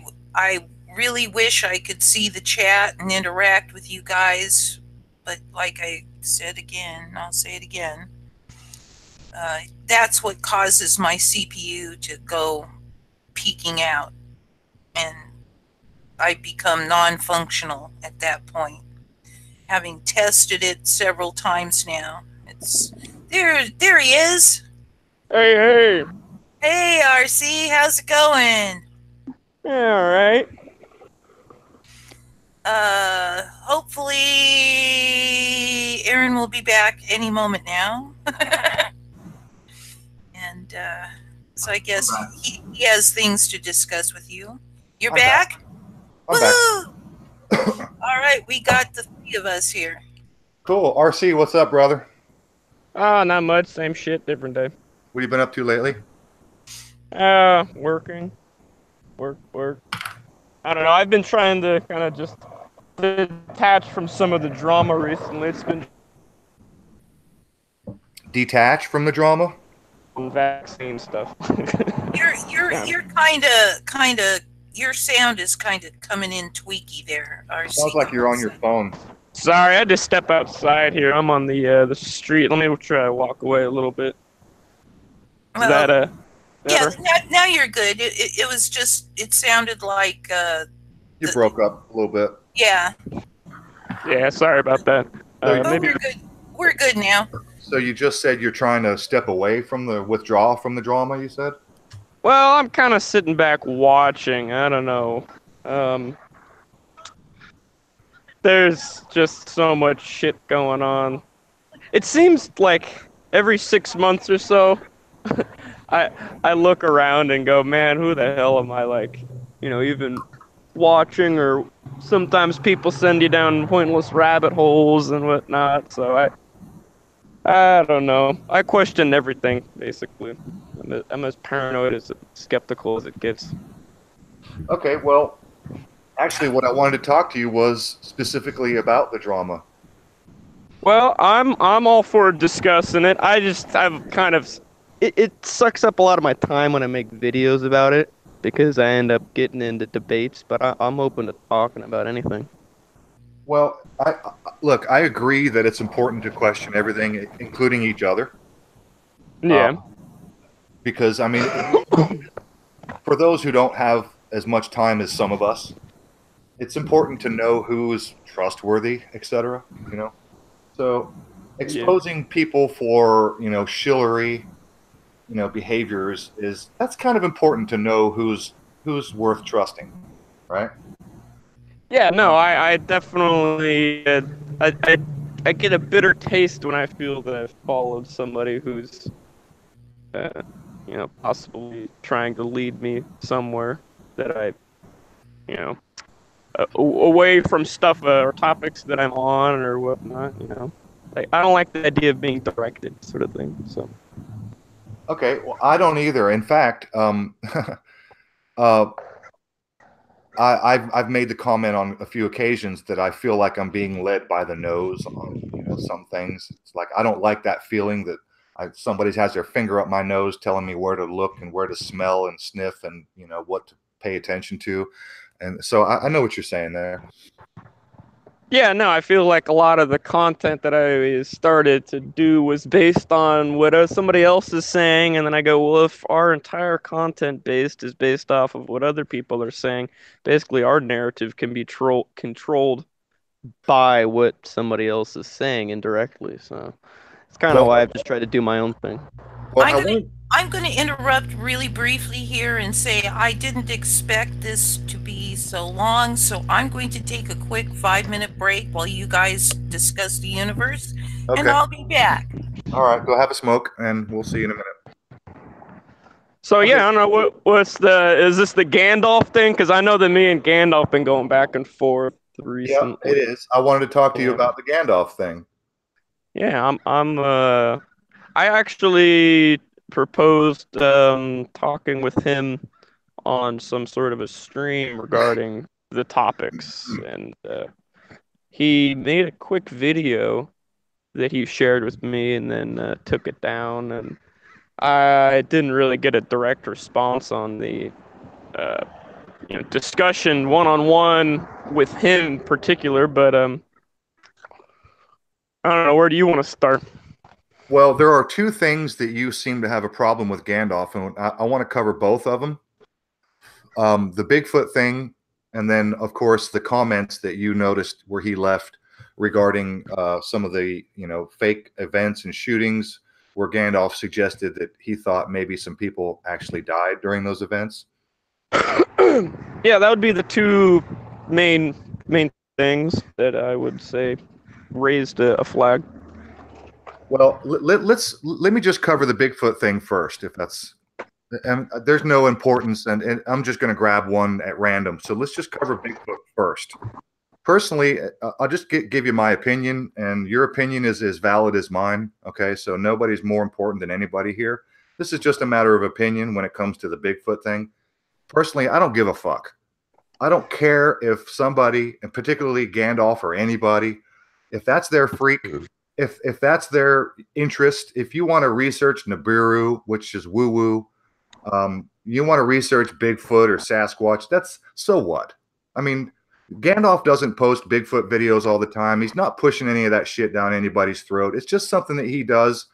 S1: really wish I could see the chat and interact with you guys, but like I said again, I'll say it again, that's what causes my CPU to go peaking out, and I become non-functional at that point. Having tested it several times now. It's there he is.
S3: Hey.
S1: Hey RC, how's it going?
S3: Yeah, all right.
S1: Hopefully Aaron will be back any moment now. And so I guess he has things to discuss with you. You're back?
S2: I'm back.
S1: All right, we got the 3 of us here.
S2: Cool. RC, what's up, brother?
S3: Not much. Same shit, different day.
S2: What have you been up to lately?
S3: Working. Work. I don't know. I've been trying to kind of just detach from some of the drama recently. It's been
S2: Detach from the drama?
S3: vaccine stuff.
S1: You're kind of your sound is kind of coming in tweaky there. Our
S2: Sounds like you're on your phone.
S3: Sorry, I had to step outside here. I'm on the street. Let me try to walk away a little bit. Is that better?
S1: Yeah, now you're good. It was just it sounded like
S2: You broke up a little bit.
S1: yeah.
S3: Yeah, sorry about that. Maybe
S1: we're good. We're good now.
S2: So you just said you're trying to step away from the withdraw from the drama, you said?
S3: Well, I'm kind of sitting back watching. I don't know. There's just so much shit going on. It seems like every 6 months or so, I look around and go, man, who the hell am I, like, even watching? Or sometimes people send you down pointless rabbit holes and whatnot. So I don't know. I question everything, basically. I'm as paranoid, as skeptical as it gets.
S2: Okay, well, actually, what I wanted to talk to you was specifically about the drama.
S3: Well, I'm all for discussing it. I've kind of it sucks up a lot of my time when I make videos about it because I end up getting into debates. But I'm open to talking about anything.
S2: Well, look, I agree that it's important to question everything, including each other.
S3: Yeah.
S2: Because, I mean, for those who don't have as much time as some of us, it's important to know who is trustworthy, etc. So exposing people for, shillery, behaviors that's kind of important to know who's worth trusting, right?
S3: Yeah, no, I definitely I get a bitter taste when I feel that I've followed somebody who's possibly trying to lead me somewhere that I away from stuff or topics that I'm on or whatnot. Like, I don't like the idea of being directed, sort of thing. So.
S2: Okay, well, I don't either. In fact, I've made the comment on a few occasions that I feel like I'm being led by the nose on some things. It's like I don't like that feeling that somebody has their finger up my nose telling me where to look and where to smell and sniff and what to pay attention to. And so I know what you're saying there.
S3: Yeah, no, I feel like a lot of the content that I started to do was based on what somebody else is saying, and then I go, well, if our entire content is based off of what other people are saying, basically our narrative can be controlled by what somebody else is saying indirectly. So it's kind of why I've just tried to do my own thing.
S2: Well,
S1: I'm going to interrupt really briefly here and say I didn't expect this to be so long, so I'm going to take a quick 5-minute break while you guys discuss the universe, and I'll be back.
S2: All right, go have a smoke, and we'll see you in a minute.
S3: So okay. Yeah, I don't know is this the Gandalf thing? Because I know that me and Gandalf been going back and forth recently.
S2: Yeah, it is. I wanted to talk to you about the Gandalf thing.
S3: Yeah, I actually proposed talking with him on some sort of a stream regarding the topics, and he made a quick video that he shared with me and then took it down, and I didn't really get a direct response on the discussion one-on-one with him in particular, but I don't know, where do you want to start?
S2: Well, there are two things that you seem to have a problem with Gandalf, and I want to cover both of them. The Bigfoot thing, and then, of course, the comments that you noticed where he left regarding some of the, fake events and shootings where Gandalf suggested that he thought maybe some people actually died during those events.
S3: Yeah, that would be the two main things that I would say raised a flag.
S2: Well, let me just cover the Bigfoot thing first, if that's. And there's no importance, and I'm just going to grab one at random. So let's just cover Bigfoot first. personally, I'll just give you my opinion, and your opinion is as valid as mine. Okay, so nobody's more important than anybody here. This is just a matter of opinion when it comes to the Bigfoot thing. Personally, I don't give a fuck. I don't care if somebody, and particularly Gandalf or anybody, if that's their freak, if that's their interest, if you want to research Nibiru, which is woo woo, you want to research Bigfoot or Sasquatch, that's so what? I mean, Gandalf doesn't post Bigfoot videos all the time. He's not pushing any of that shit down anybody's throat. It's just something that he does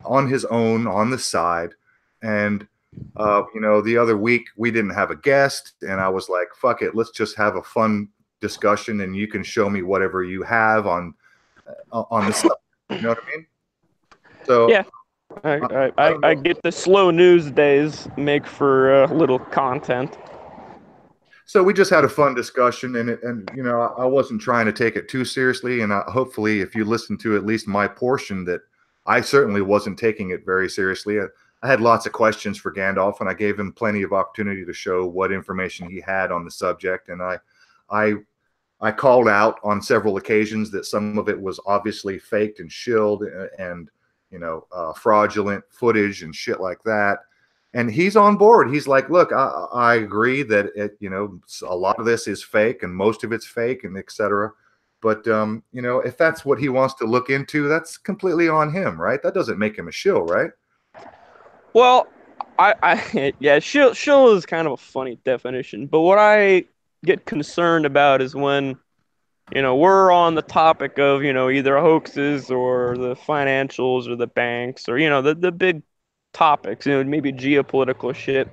S2: on his own, on the side. And, the other week we didn't have a guest, and I was like, fuck it, let's just have a fun discussion, and you can show me whatever you have on the subject. You know what I mean? So
S3: yeah. I get the slow news days make for little content.
S2: So we just had a fun discussion, and I wasn't trying to take it too seriously, and hopefully, if you listen to at least my portion, that I certainly wasn't taking it very seriously. I had lots of questions for Gandalf, and I gave him plenty of opportunity to show what information he had on the subject, and I called out on several occasions that some of it was obviously faked and shilled, and fraudulent footage and shit like that. And he's on board. He's like, look, I agree that a lot of this is fake and most of it's fake and etc. But if that's what he wants to look into, that's completely on him, right? That doesn't make him a shill, right?
S3: Well, yeah, shill is kind of a funny definition. But what I get concerned about is when, we're on the topic of, either hoaxes or the financials or the banks or, the big topics, maybe geopolitical shit.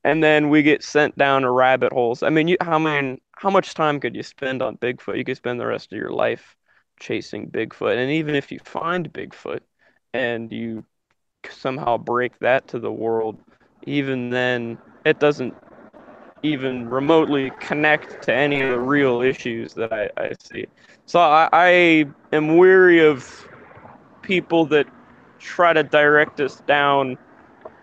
S3: And then we get sent down to rabbit holes. I mean, how much time could you spend on Bigfoot? You could spend the rest of your life chasing Bigfoot. And even if you find Bigfoot and you somehow break that to the world, even then, it doesn't even remotely connect to any of the real issues that I see. So I am weary of people that try to direct us down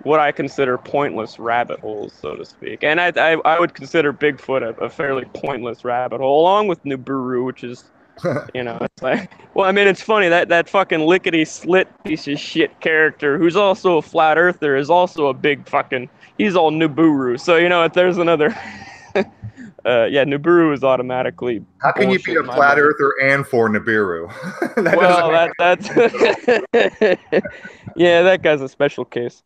S3: what I consider pointless rabbit holes, so to speak. And I would consider Bigfoot a fairly pointless rabbit hole, along with Nibiru, which is, it's like, well, I mean, it's funny that fucking lickety-slit piece of shit character, who's also a flat earther, is also a big fucking, he's all Nibiru. So, if there's another, Nibiru is automatically.
S2: How can you be a flat earther and for Nibiru?
S3: That's yeah, that guy's a special case.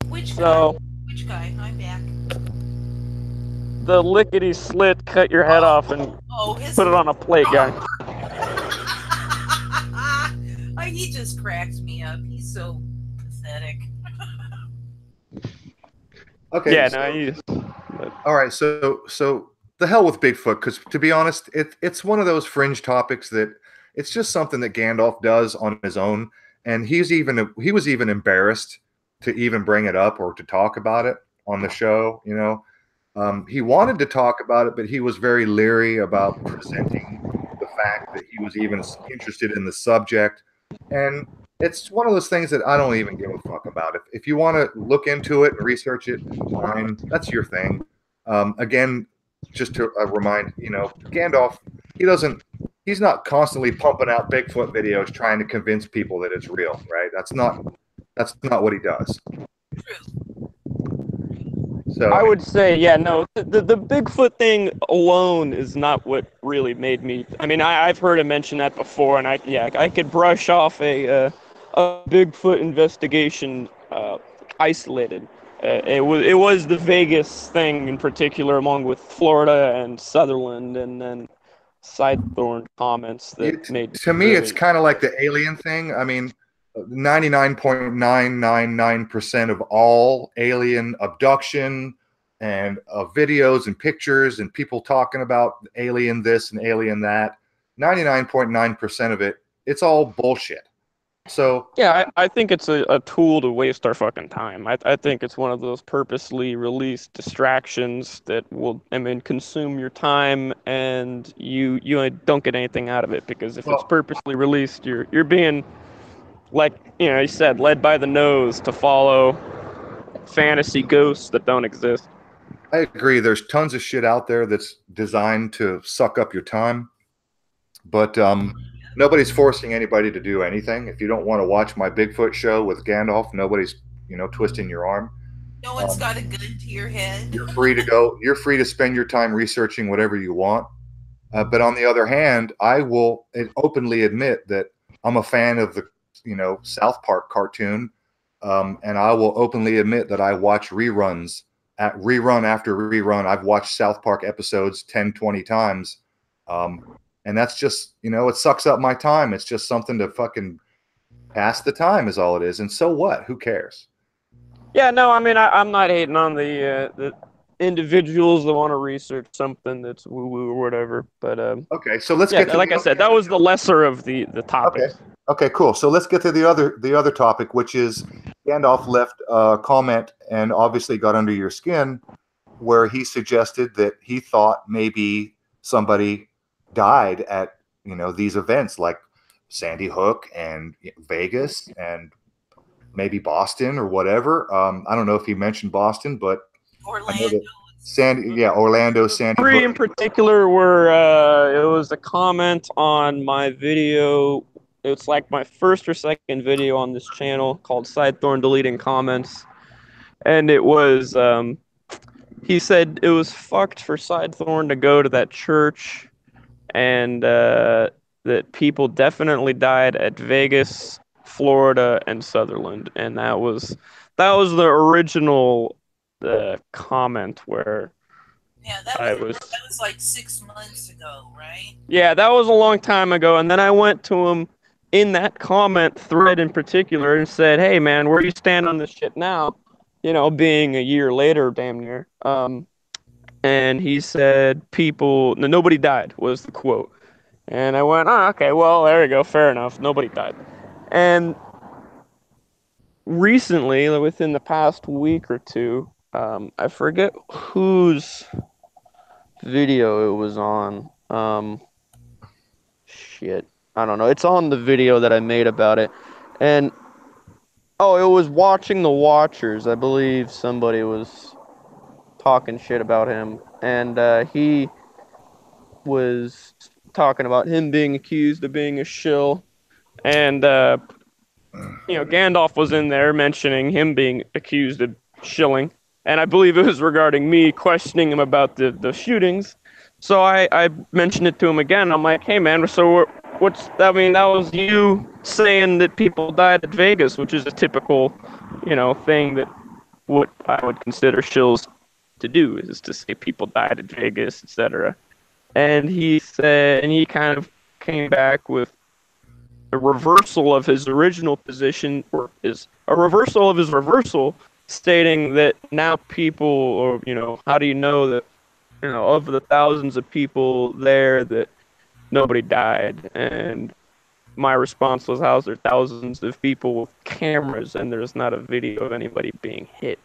S1: Which guy? I'm back.
S3: The lickety slit, cut your head off and put it on a plate guy.
S1: He just cracks me up. He's so pathetic.
S2: Okay.
S3: Yeah,
S2: all right. So the hell with Bigfoot, because to be honest, it's one of those fringe topics that it's just something that Gandalf does on his own. And he was even embarrassed to even bring it up or to talk about it on the show. He wanted to talk about it, but he was very leery about presenting the fact that he was even interested in the subject. And it's one of those things that I don't even give a fuck about. If you want to look into it and research it, fine, that's your thing. Again, just to remind, Gandalf, he's not constantly pumping out Bigfoot videos trying to convince people that it's real, right? That's not what he does. So
S3: I would say, the Bigfoot thing alone is not what really made me. I mean, I've heard him mention that before, and I could brush off a Bigfoot investigation isolated. It was the Vegas thing in particular, along with Florida and Sutherland, and then Sidethorn comments that made
S2: to me really, it's kind of like the alien thing. I mean, 99.999% of all alien abduction and videos and pictures and people talking about alien this and alien that, 99.9% of it, it's all bullshit. So
S3: yeah, I think it's a tool to waste our fucking time. I think it's one of those purposely released distractions that will, consume your time, and you don't get anything out of it, because if it's purposely released, you're being, like you said, led by the nose to follow fantasy ghosts that don't exist.
S2: I agree. There's tons of shit out there that's designed to suck up your time, but nobody's forcing anybody to do anything. If you don't want to watch my Bigfoot show with Gandalf, nobody's twisting your arm.
S1: No one's got a gun to your head.
S2: You're free to go. You're free to spend your time researching whatever you want. But on the other hand, I will openly admit that I'm a fan of the South Park cartoon, and I will openly admit that I watch reruns at rerun after rerun. I've watched South Park episodes 10, 20 times. And that's just, it sucks up my time. It's just something to fucking pass the time is all it is. And so what? Who cares?
S3: Yeah, no, I mean, I'm not hating on the individuals that want to research something that's woo-woo or whatever. But
S2: okay, so let's
S3: yeah,
S2: get to
S3: like I said, that was the lesser of the topics.
S2: Okay, cool. So let's get to the other topic, which is Gandalf left a comment and obviously got under your skin, where he suggested that he thought maybe somebody died at these events like Sandy Hook and Vegas and maybe Boston or whatever. I don't know if he mentioned Boston, but
S1: Orlando.
S2: I know that Orlando, Sandy
S3: Three
S2: Hook.
S3: in particular were it was a comment on my video. It's like my first or second video on this channel called Sidethorn Deleting Comments, and it was he said it was fucked for Sidethorn to go to that church, and that people definitely died at Vegas, Florida, and Sutherland, and that was the original comment where
S1: Yeah, that was like 6 months ago, right?
S3: Yeah, that was a long time ago, and then I went to him in that comment thread in particular and said, "Hey man, where you stand on this shit now?" Being a year later, damn near. And he said, nobody died," was the quote. And I went, "Oh, okay, well, there you go, fair enough, nobody died." And recently, within the past week or two, I forget whose video it was on. Shit, I don't know. It's on the video that I made about it. And, it was Watching the Watchers. I believe somebody was talking shit about him. And he was talking about him being accused of being a shill. And, Gandalf was in there mentioning him being accused of shilling. And I believe it was regarding me questioning him about the shootings. So I mentioned it to him again. I'm like, "Hey man, so that was you saying that people died at Vegas, which is a typical, thing that what I would consider shills to do, is to say people died at Vegas, etc." And he said, and he kind of came back with a reversal of his original position, or a reversal of his reversal, stating that now people, or how do you know that of the thousands of people there that nobody died? And my response was, how's there thousands of people with cameras and there's not a video of anybody being hit?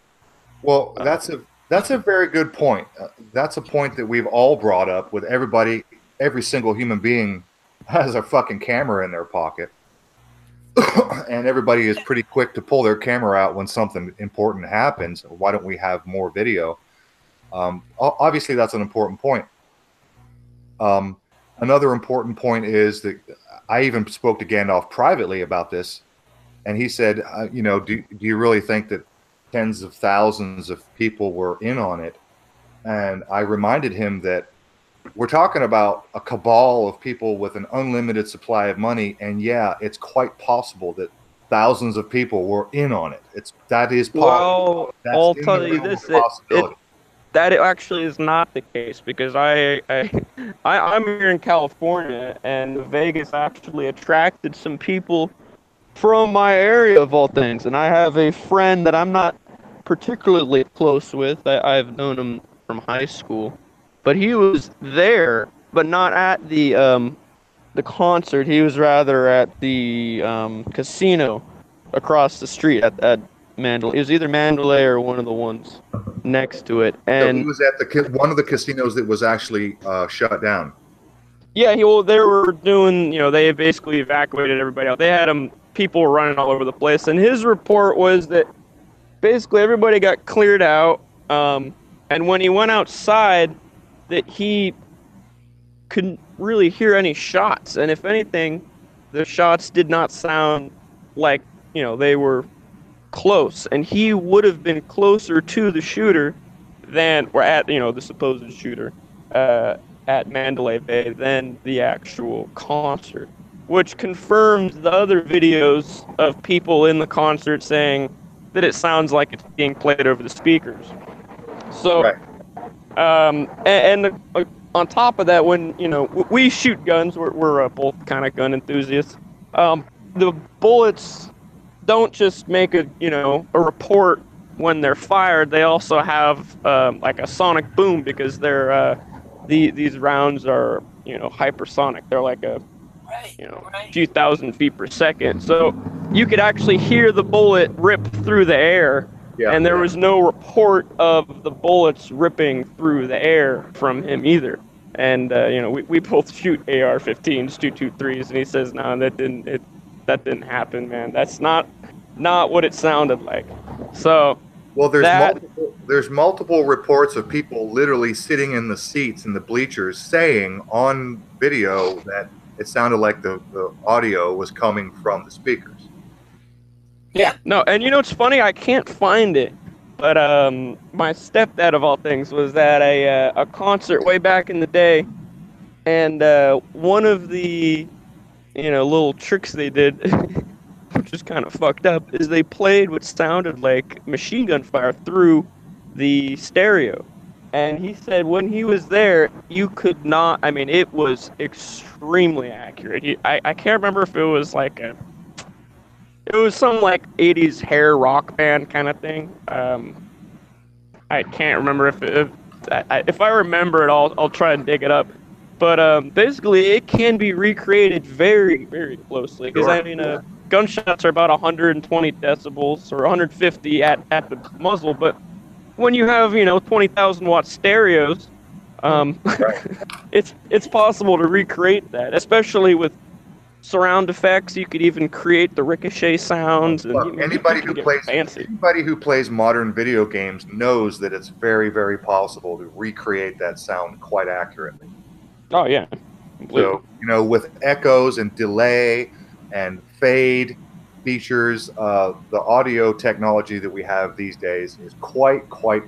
S2: Well, that's a very good point. That's a point that we've all brought up with everybody. Every single human being has a fucking camera in their pocket. And everybody is pretty quick to pull their camera out when something important happens. Why don't we have more video? Obviously, that's an important point. Another important point is that I even spoke to Gandalf privately about this, and he said, do you really think that tens of thousands of people were in on it? And I reminded him that we're talking about a cabal of people with an unlimited supply of money, and yeah, it's quite possible that thousands of people were in on it. That is possible.
S3: Well, I'll tell you this: that it actually is not the case, because I'm here in California, and Vegas actually attracted some people from my area of all things, and I have a friend that I'm not particularly close with. I've known him from high school. But he was there, but not at the concert. He was rather at the casino across the street at Mandalay. It was either Mandalay or one of the ones next to it. And
S2: so he was at one of the casinos that was actually shut down.
S3: Yeah, they were doing, they basically evacuated everybody out. They had people were running all over the place. And his report was that basically everybody got cleared out. And when he went outside, that he couldn't really hear any shots. And if anything, the shots did not sound like, they were close. And he would have been closer to the shooter the supposed shooter, at Mandalay Bay than the actual concert, which confirms the other videos of people in the concert saying that it sounds like it's being played over the speakers. So,
S2: Right.
S3: On top of that, when we shoot guns, we're both kind of gun enthusiasts. The bullets don't just make a report when they're fired. They also have like a sonic boom, because they're these rounds are hypersonic. They're like a few thousand feet per second. So you could actually hear the bullet rip through the air.
S2: Yeah.
S3: And there was no report of the bullets ripping through the air from him either. And we both shoot AR-15s, 223s, and he says, no, that didn't happen, man. That's not what it sounded like. So,
S2: well, there's multiple reports of people literally sitting in the seats in the bleachers saying on video that it sounded like the audio was coming from the speakers.
S3: Yeah. No, and it's funny, I can't find it, but my stepdad of all things was at a concert way back in the day, and one of the little tricks they did, which is kind of fucked up, is they played what sounded like machine gun fire through the stereo. And he said when he was there, you could not, it was extremely accurate. I can't remember if it was it was some like 80s hair rock band kind of thing. I can't remember if I remember it, I'll try and dig it up. But basically, it can be recreated very, very closely. Because gunshots are about 120 decibels or 150 at the muzzle. But when you have 20,000 watt stereos, it's possible to recreate that, especially with surround effects. You could even create the ricochet sounds. And
S2: anybody who plays modern video games knows that it's very, very possible to recreate that sound quite accurately.
S3: Oh yeah, completely.
S2: So with echoes and delay and fade features, the audio technology that we have these days is quite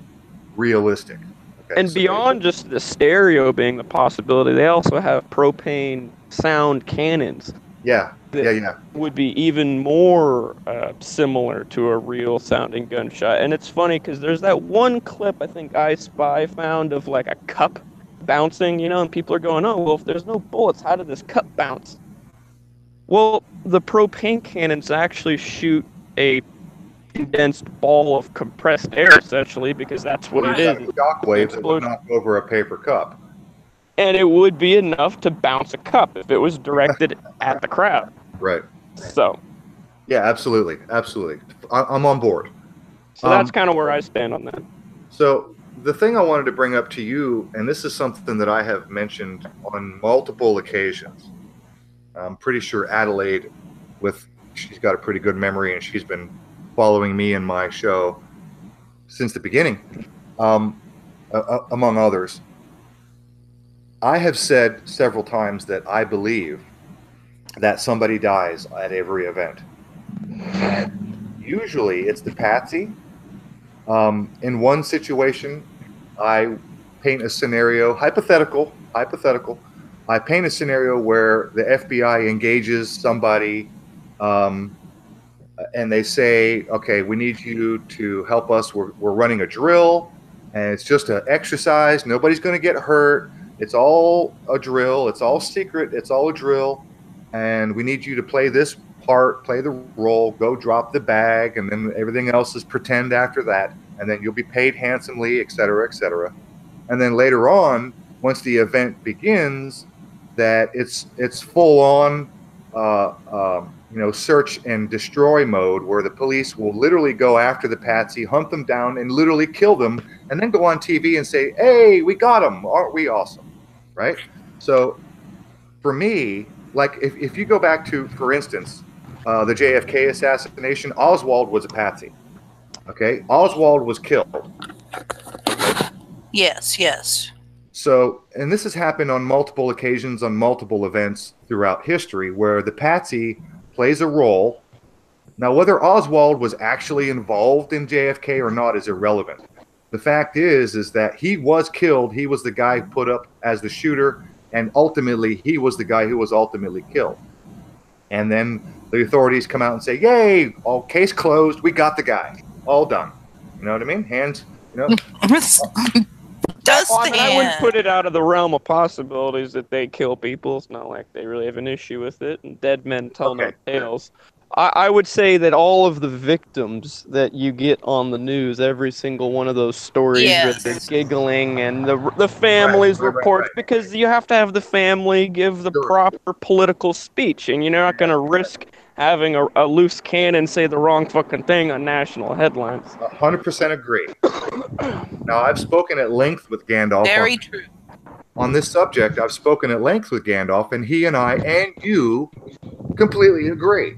S2: realistic. Okay,
S3: and beyond just the stereo being the possibility, they also have propane sound cannons.
S2: Yeah.
S3: Would be even more similar to a real sounding gunshot. And it's funny because there's that one clip I think I Spy found of like a cup bouncing, and people are going, oh, well, if there's no bullets, how did this cup bounce? Well, the propane cannons actually shoot a condensed ball of compressed air, essentially, because that's what it is.
S2: Shockwaves that would knock over a paper cup.
S3: And it would be enough to bounce a cup if it was directed at the crowd.
S2: Right.
S3: So.
S2: Yeah, absolutely. I'm on board.
S3: So that's kind of where I stand on that. So
S2: the thing I wanted to bring up to you, and this is something that I have mentioned on multiple occasions. I'm pretty sure Adelaide, she's got a pretty good memory, and she's been following me in my show since the beginning, among others. I have said several times that I believe that somebody dies at every event. And usually it's the patsy. In one situation, I paint a scenario, hypothetical. I paint a scenario where the FBI engages somebody and they say, okay, we need you to help us. We're running a drill, and it's just an exercise. Nobody's going to get hurt. It's all a drill. It's all secret. It's all a drill. And we need you to play this part, play the role, go drop the bag, and then everything else is pretend after that. And then you'll be paid handsomely, et cetera, et cetera. And then later on, once the event begins, that it's full on, search and destroy mode, where the police will literally go after the patsy, hunt them down, and literally kill them, and then go on TV and say, "Hey, we got them! Aren't we awesome?" Right? So, for me, like if you go back to, for instance, the JFK assassination, Oswald was a patsy. Okay, Oswald was killed.
S1: Yes, yes.
S2: So, and this has happened on multiple occasions, on multiple events throughout history, where the patsy plays a role. Now, whether Oswald was actually involved in JFK or not is irrelevant. The fact is that he was killed. He was the guy put up as the shooter, and ultimately, he was the guy who was ultimately killed. And then the authorities come out and say, "Yay! All case closed. We got the guy. All done." You know what I mean? Hands. You know.
S1: Dust
S3: Well, I mean, I wouldn't
S1: hand.
S3: put it out of the realm of possibilities that they kill people. It's not like they really have an issue with it, and dead men tell no
S2: Okay.
S3: tales. I would say that all of the victims that you get on the news, every single one of those stories where they're
S1: Yes.
S3: giggling and the families reports,
S2: Right.
S3: because you have to have the family give the
S2: Sure.
S3: proper political speach, and you're not going to risk having a loose cannon say the wrong fucking thing on national headlines.
S2: 100% agree. Now, I've spoken at length with Gandalf
S1: Very true.
S2: on this subject. I've spoken at length with Gandalf, and he and I and you completely agree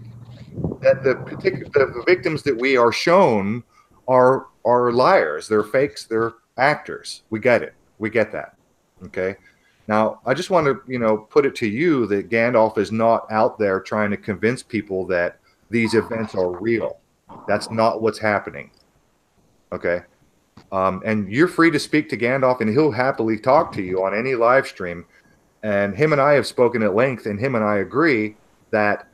S2: that the victims that we are shown are liars. They're fakes. They're actors. We get it. We get that. Okay. Now, I just want to, put it to you that Gandalf is not out there trying to convince people that these events are real. That's not what's happening. Okay. And you're free to speak to Gandalf, and he'll happily talk to you on any live stream. And him and I have spoken at length, and him and I agree that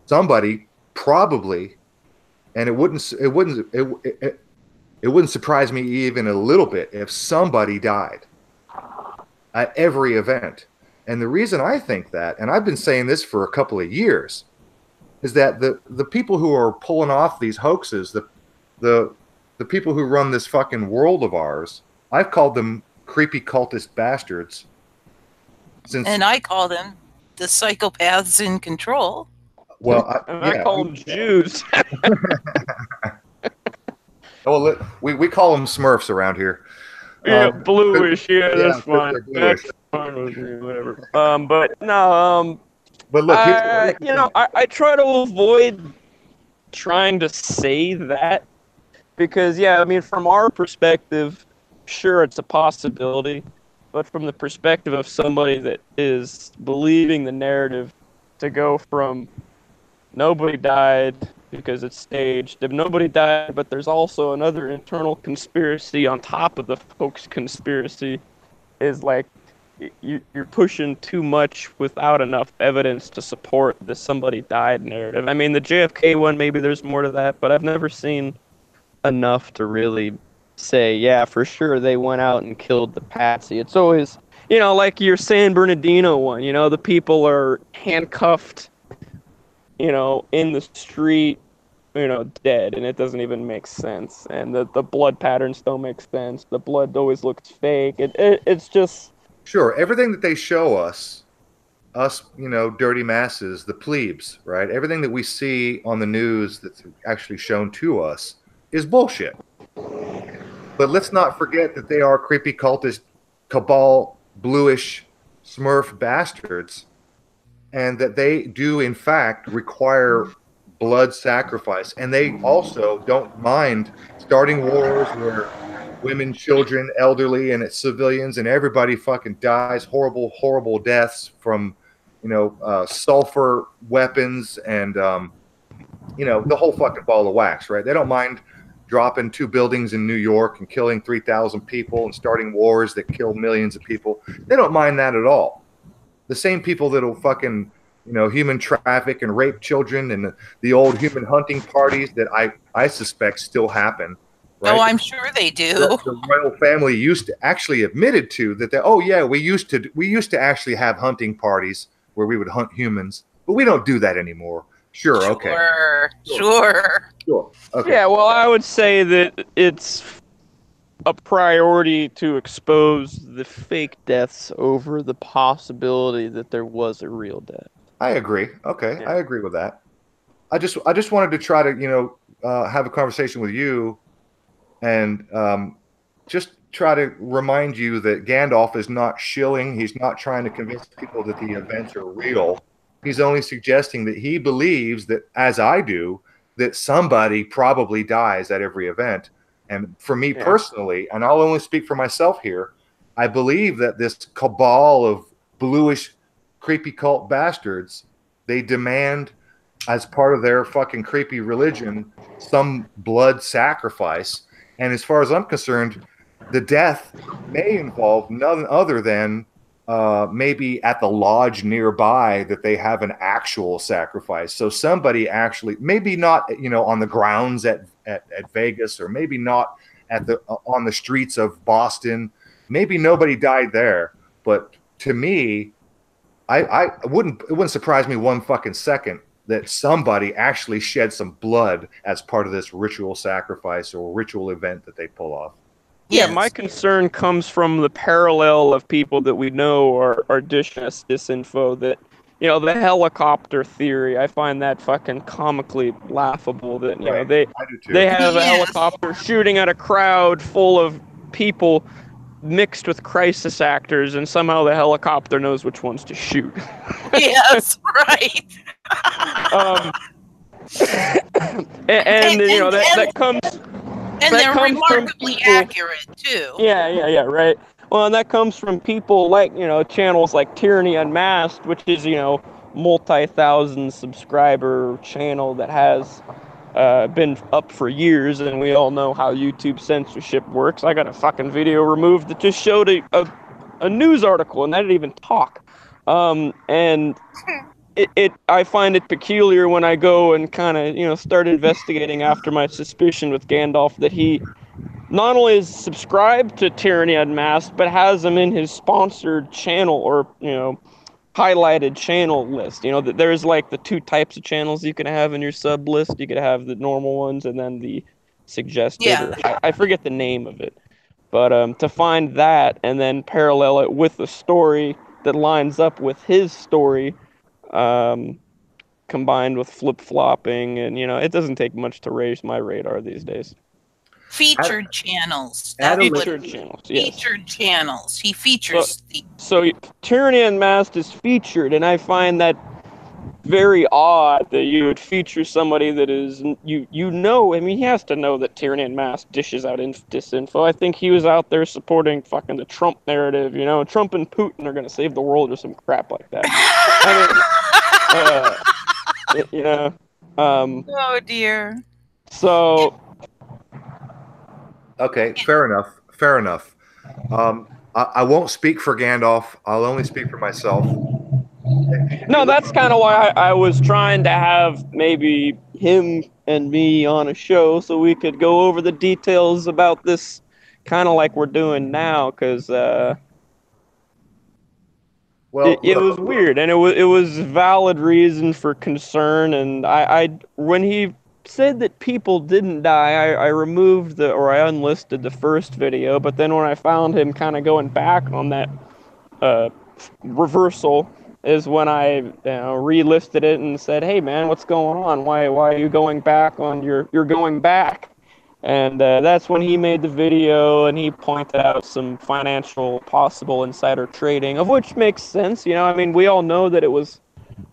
S2: somebody probably, and it wouldn't surprise me even a little bit if somebody died at every event. And the reason I think that, and I've been saying this for a couple of years, is that the people who are pulling off these hoaxes, the people who run this fucking world of ours, I've called them creepy cultist bastards.
S1: And I call them the psychopaths in control.
S2: Well,
S3: And I call them Jews.
S2: well, we call them Smurfs around here.
S3: Yeah, bluish. Yeah, that's fine.
S2: They're bluish.
S3: That's fine with me, whatever. But no,
S2: But look,
S3: I try to avoid trying to say that because, yeah, I mean, from our perspective, sure, it's a possibility, but from the perspective of somebody that is believing the narrative, to go from nobody died because it's staged, if nobody died, but there's also another internal conspiracy on top of the hoax conspiracy, is like you're pushing too much without enough evidence to support the somebody died narrative. I mean, the JFK one, maybe there's more to that, but I've never seen enough to really say, yeah, for sure they went out and killed the patsy. It's always, like your San Bernardino one, the people are handcuffed, in the street, dead, and it doesn't even make sense. And the blood patterns don't make sense. The blood always looks fake. It's just...
S2: Sure, everything that they show us, dirty masses, the plebes, right? Everything that we see on the news that's actually shown to us is bullshit. But let's not forget that they are creepy cultist, cabal, bluish, Smurf bastards, and that they do, in fact, require blood sacrifice. And they also don't mind starting wars where women, children, elderly, and civilians, and everybody fucking dies horrible, horrible deaths from, sulfur weapons and, the whole fucking ball of wax, right? They don't mind dropping 2 buildings in New York and killing 3,000 people and starting wars that kill millions of people. They don't mind that at all. The same people that'll fucking, human traffic and rape children, and the old human hunting parties that I suspect still happen. Right?
S1: Oh, I'm sure they do.
S2: The royal family used to actually admitted to that. Oh yeah, we used to actually have hunting parties where we would hunt humans, but we don't do that anymore. Sure. Okay.
S1: Sure.
S2: Okay.
S3: Yeah, well, I would say that it's a priority to expose the fake deaths over the possibility that there was a real death.
S2: I agree. Okay,
S3: Yeah.
S2: I agree with that. I just wanted to try to have a conversation with you, and just try to remind you that Gandalf is not shilling. He's not trying to convince people that the events are real. He's only suggesting that he believes that, as I do, that somebody probably dies at every event. And for me personally, and I'll only speak for myself here, I believe that this cabal of bluish, creepy cult bastards, they demand, as part of their fucking creepy religion, some blood sacrifice. And as far as I'm concerned, the death may involve none other than maybe at the lodge nearby that they have an actual sacrifice. So somebody actually, maybe not, on the grounds at Vegas, or maybe not at on the streets of Boston. Maybe nobody died there, but to me, it wouldn't surprise me one fucking second that somebody actually shed some blood as part of this ritual sacrifice or ritual event that they pull off.
S3: Yeah, my concern comes from the parallel of people that we know are dishing us this info that, the helicopter theory. I find that fucking comically laughable that, they have a helicopter shooting at a crowd full of people mixed with crisis actors, and somehow the helicopter knows which ones to shoot.
S1: Yes, right.
S3: That comes...
S1: And they're remarkably accurate, too.
S3: Yeah, right. Well, and that comes from people like, channels like Tyranny Unmasked, which is, multi-thousand subscriber channel that has been up for years, and we all know how YouTube censorship works. I got a fucking video removed that just showed a news article, and I didn't even talk. And I find it peculiar when I go and kind of, start investigating after my suspicion with Gandalf that he not only is subscribed to Tyranny Unmasked, but has him in his sponsored channel or, highlighted channel list. That there's like the two types of channels you can have in your sub list. You could have the normal ones and then the suggested.
S1: Yeah.
S3: I forget the name of it. But to find that and then parallel it with a story that lines up with his story, combined with flip-flopping, and it doesn't take much to raise my radar these days.
S1: Featured channels.
S3: Featured channels, yes.
S1: Featured channels. He features
S3: So Tyranny Unmasked is featured, and I find that very odd that you would feature somebody that is, I mean, he has to know that Tyranny Unmasked dishes out disinfo. I think he was out there supporting fucking the Trump narrative, Trump and Putin are going to save the world or some crap like that.
S1: oh, dear.
S3: So...
S2: Okay, fair enough. I won't speak for Gandalf. I'll only speak for myself.
S3: No, that's kind of why I was trying to have maybe him and me on a show so we could go over the details about this, kind of like we're doing now, because it was weird, and it was valid reason for concern. And I when he said that people didn't die, I removed I unlisted the first video, but then when I found him kind of going back on that reversal is when I relisted it and said, hey man, what's going on? Why are you going back on you're going back? And that's when he made the video and he pointed out some financial possible insider trading, of which makes sense. I mean, we all know that it was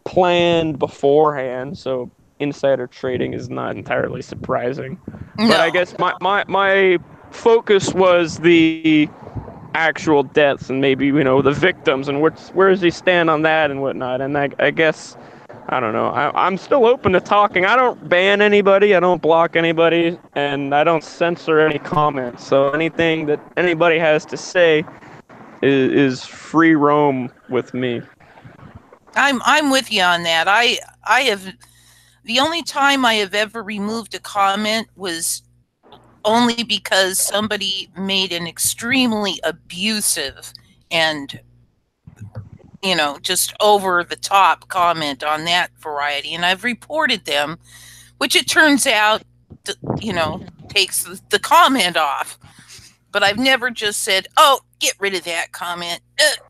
S3: planned beforehand, so insider trading is not entirely surprising. No. But I guess my focus was the actual deaths and maybe, the victims and where does he stand on that and whatnot. And I guess, I don't know. I'm still open to talking. I don't ban anybody. I don't block anybody. And I don't censor any comments. So anything that anybody has to say is free roam with me.
S1: I'm with you on that. I have... The only time I have ever removed a comment was only because somebody made an extremely abusive and, just over the top comment on that variety. And I've reported them, which it turns out, takes the comment off. But I've never just said, oh, get rid of that comment.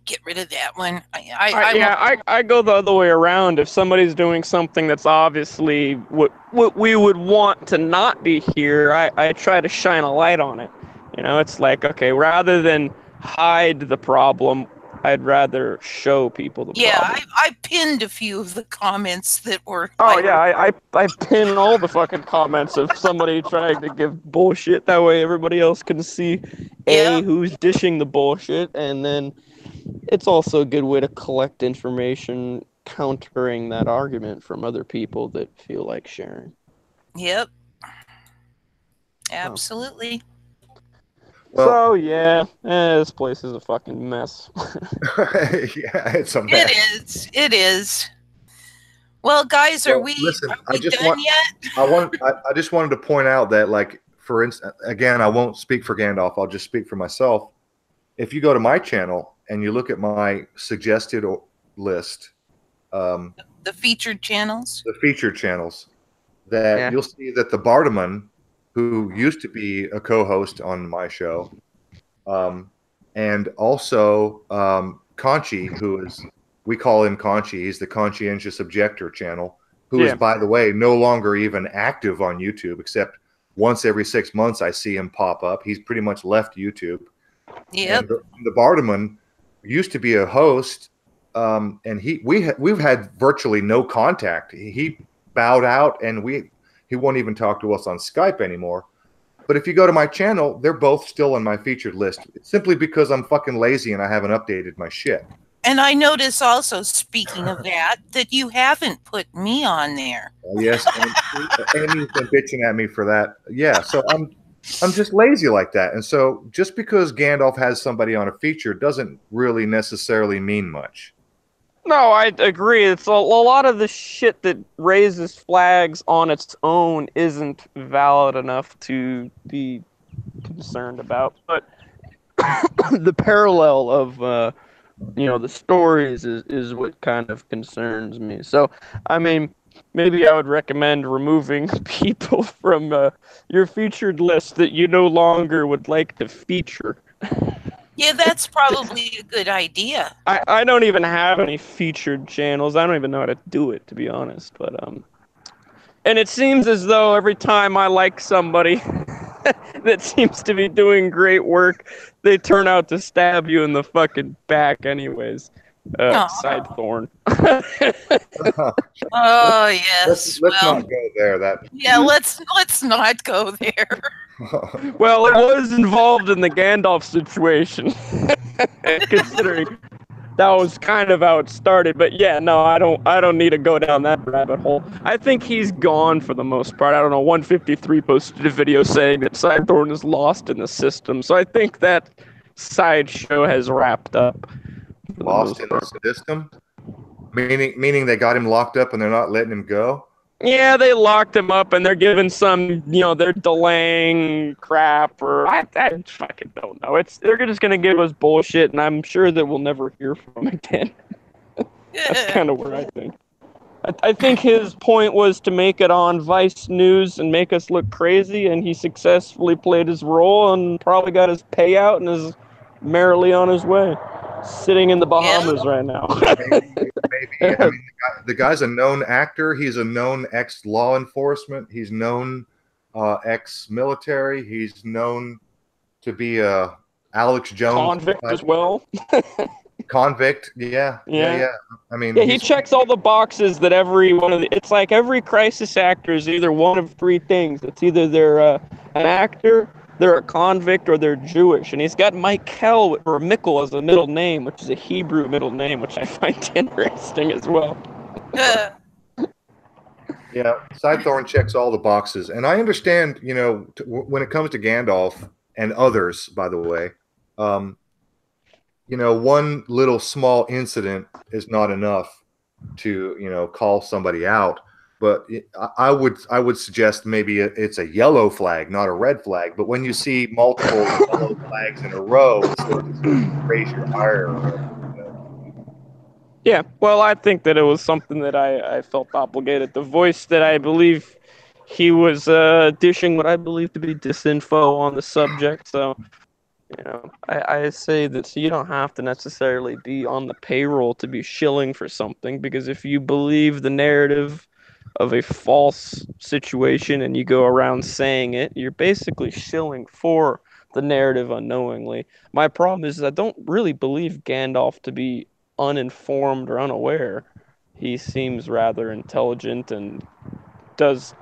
S1: Get rid of that one.
S3: I go the other way around. If somebody's doing something that's obviously what we would want to not be here, I try to shine a light on it. It's like, okay, rather than hide the problem, I'd rather show people the
S1: Yeah,
S3: problem.
S1: I pinned a few of the comments that were
S3: Oh
S1: like,
S3: yeah, I pin all the fucking comments of somebody trying to give bullshit. That way everybody else can see
S1: yeah,
S3: who's dishing the bullshit, and then it's also a good way to collect information countering that argument from other people that feel like sharing.
S1: yep,
S3: Oh.
S1: absolutely.
S2: Well,
S3: So yeah, this place is a fucking mess.
S2: yeah, it's a
S1: It
S2: mess.
S1: is. It is. Well, guys, are
S2: Well,
S1: we
S2: listen,
S1: are we done yet?
S2: I just wanted to point out that, like, for instance, again, I won't speak for Gandalf. I'll just speak for myself. If you go to my channel and you look at my suggested list, um,
S1: The featured channels?
S2: the featured channels, that
S3: Yeah.
S2: you'll see that the Bardaman, who used to be a co-host on my show, um, and also Conchi, who is, we call him Conchi. He's the Conscientious Objector channel, who is,
S3: Yeah.
S2: by the way, no longer even active on YouTube, except once every 6 months I see him pop up. He's pretty much left YouTube.
S1: Yep.
S2: And the Bardaman used to be a host, and we've had virtually no contact. He bowed out, and he won't even talk to us on Skype anymore. But if you go to my channel, they're both still on my featured list. It's simply because I'm fucking lazy and I haven't updated my shit.
S1: And I notice also, speaking of that, that you haven't put me on there.
S2: Yes, and Amy's been bitching at me for that. Yeah, so I'm just lazy like that. And so just because Gandalf has somebody on a feature doesn't really necessarily mean much.
S3: No, I agree. It's a lot of the shit that raises flags on its own isn't valid enough to be concerned about. But the parallel of the stories is what kind of concerns me. So, I mean, maybe I would recommend removing people from your featured list that you no longer would like to feature.
S1: Yeah, that's probably a good idea.
S3: I don't even have any featured channels. I don't even know how to do it, to be honest. But and it seems as though every time I like somebody that seems to be doing great work, they turn out to stab you in the fucking back anyways.
S1: Oh,
S3: Side thorn.
S1: oh yes.
S2: Let's
S1: Well,
S2: not go there. That
S1: yeah, let's not go there.
S3: Well, it was involved in the Gandalf situation, considering that was kind of how it started. But yeah, no, I don't need to go down that rabbit hole. I think he's gone for the most part. I don't know. 153 posted a video saying that Sidethorn is lost in the system, so I think that sideshow has wrapped up.
S2: lost in the system, meaning they got him locked up and they're not letting him go.
S3: Yeah, they locked him up and they're giving some, they're delaying crap or I fucking don't know. They're just gonna give us bullshit, and I'm sure that we'll never hear from him again. That's kind of where I think. I think his point was to make it on Vice News and make us look crazy, and he successfully played his role and probably got his payout and is merrily on his way, sitting in the Bahamas right now.
S2: Maybe. I mean, the guy's a known actor. He's a known ex-law enforcement. He's known ex-military. He's known to be a Alex Jones
S3: Convict as well.
S2: Convict. Yeah. I mean,
S3: yeah, he checks all the boxes that every one of the. It's like every crisis actor is either one of three things. It's either they're an actor, they're a convict, or they're Jewish. And he's got Michael or Mikkel as a middle name, which is a Hebrew middle name, which I find interesting as well.
S2: Yeah, Sidethorn checks all the boxes, and I understand. When it comes to Gandalf and others, by the way, one little small incident is not enough to call somebody out. But I would suggest maybe it's a yellow flag, not a red flag. But when you see multiple yellow flags in a row, it's sort of raise your ire.
S3: Yeah, well, I think that it was something that I felt obligated. The voice that I believe he was dishing what I believe to be disinfo on the subject. So, I say that you don't have to necessarily be on the payroll to be shilling for something, because if you believe the narrative of a false situation and you go around saying it, you're basically shilling for the narrative unknowingly. My problem is I don't really believe Gandalf to be uninformed or unaware. He seems rather intelligent and does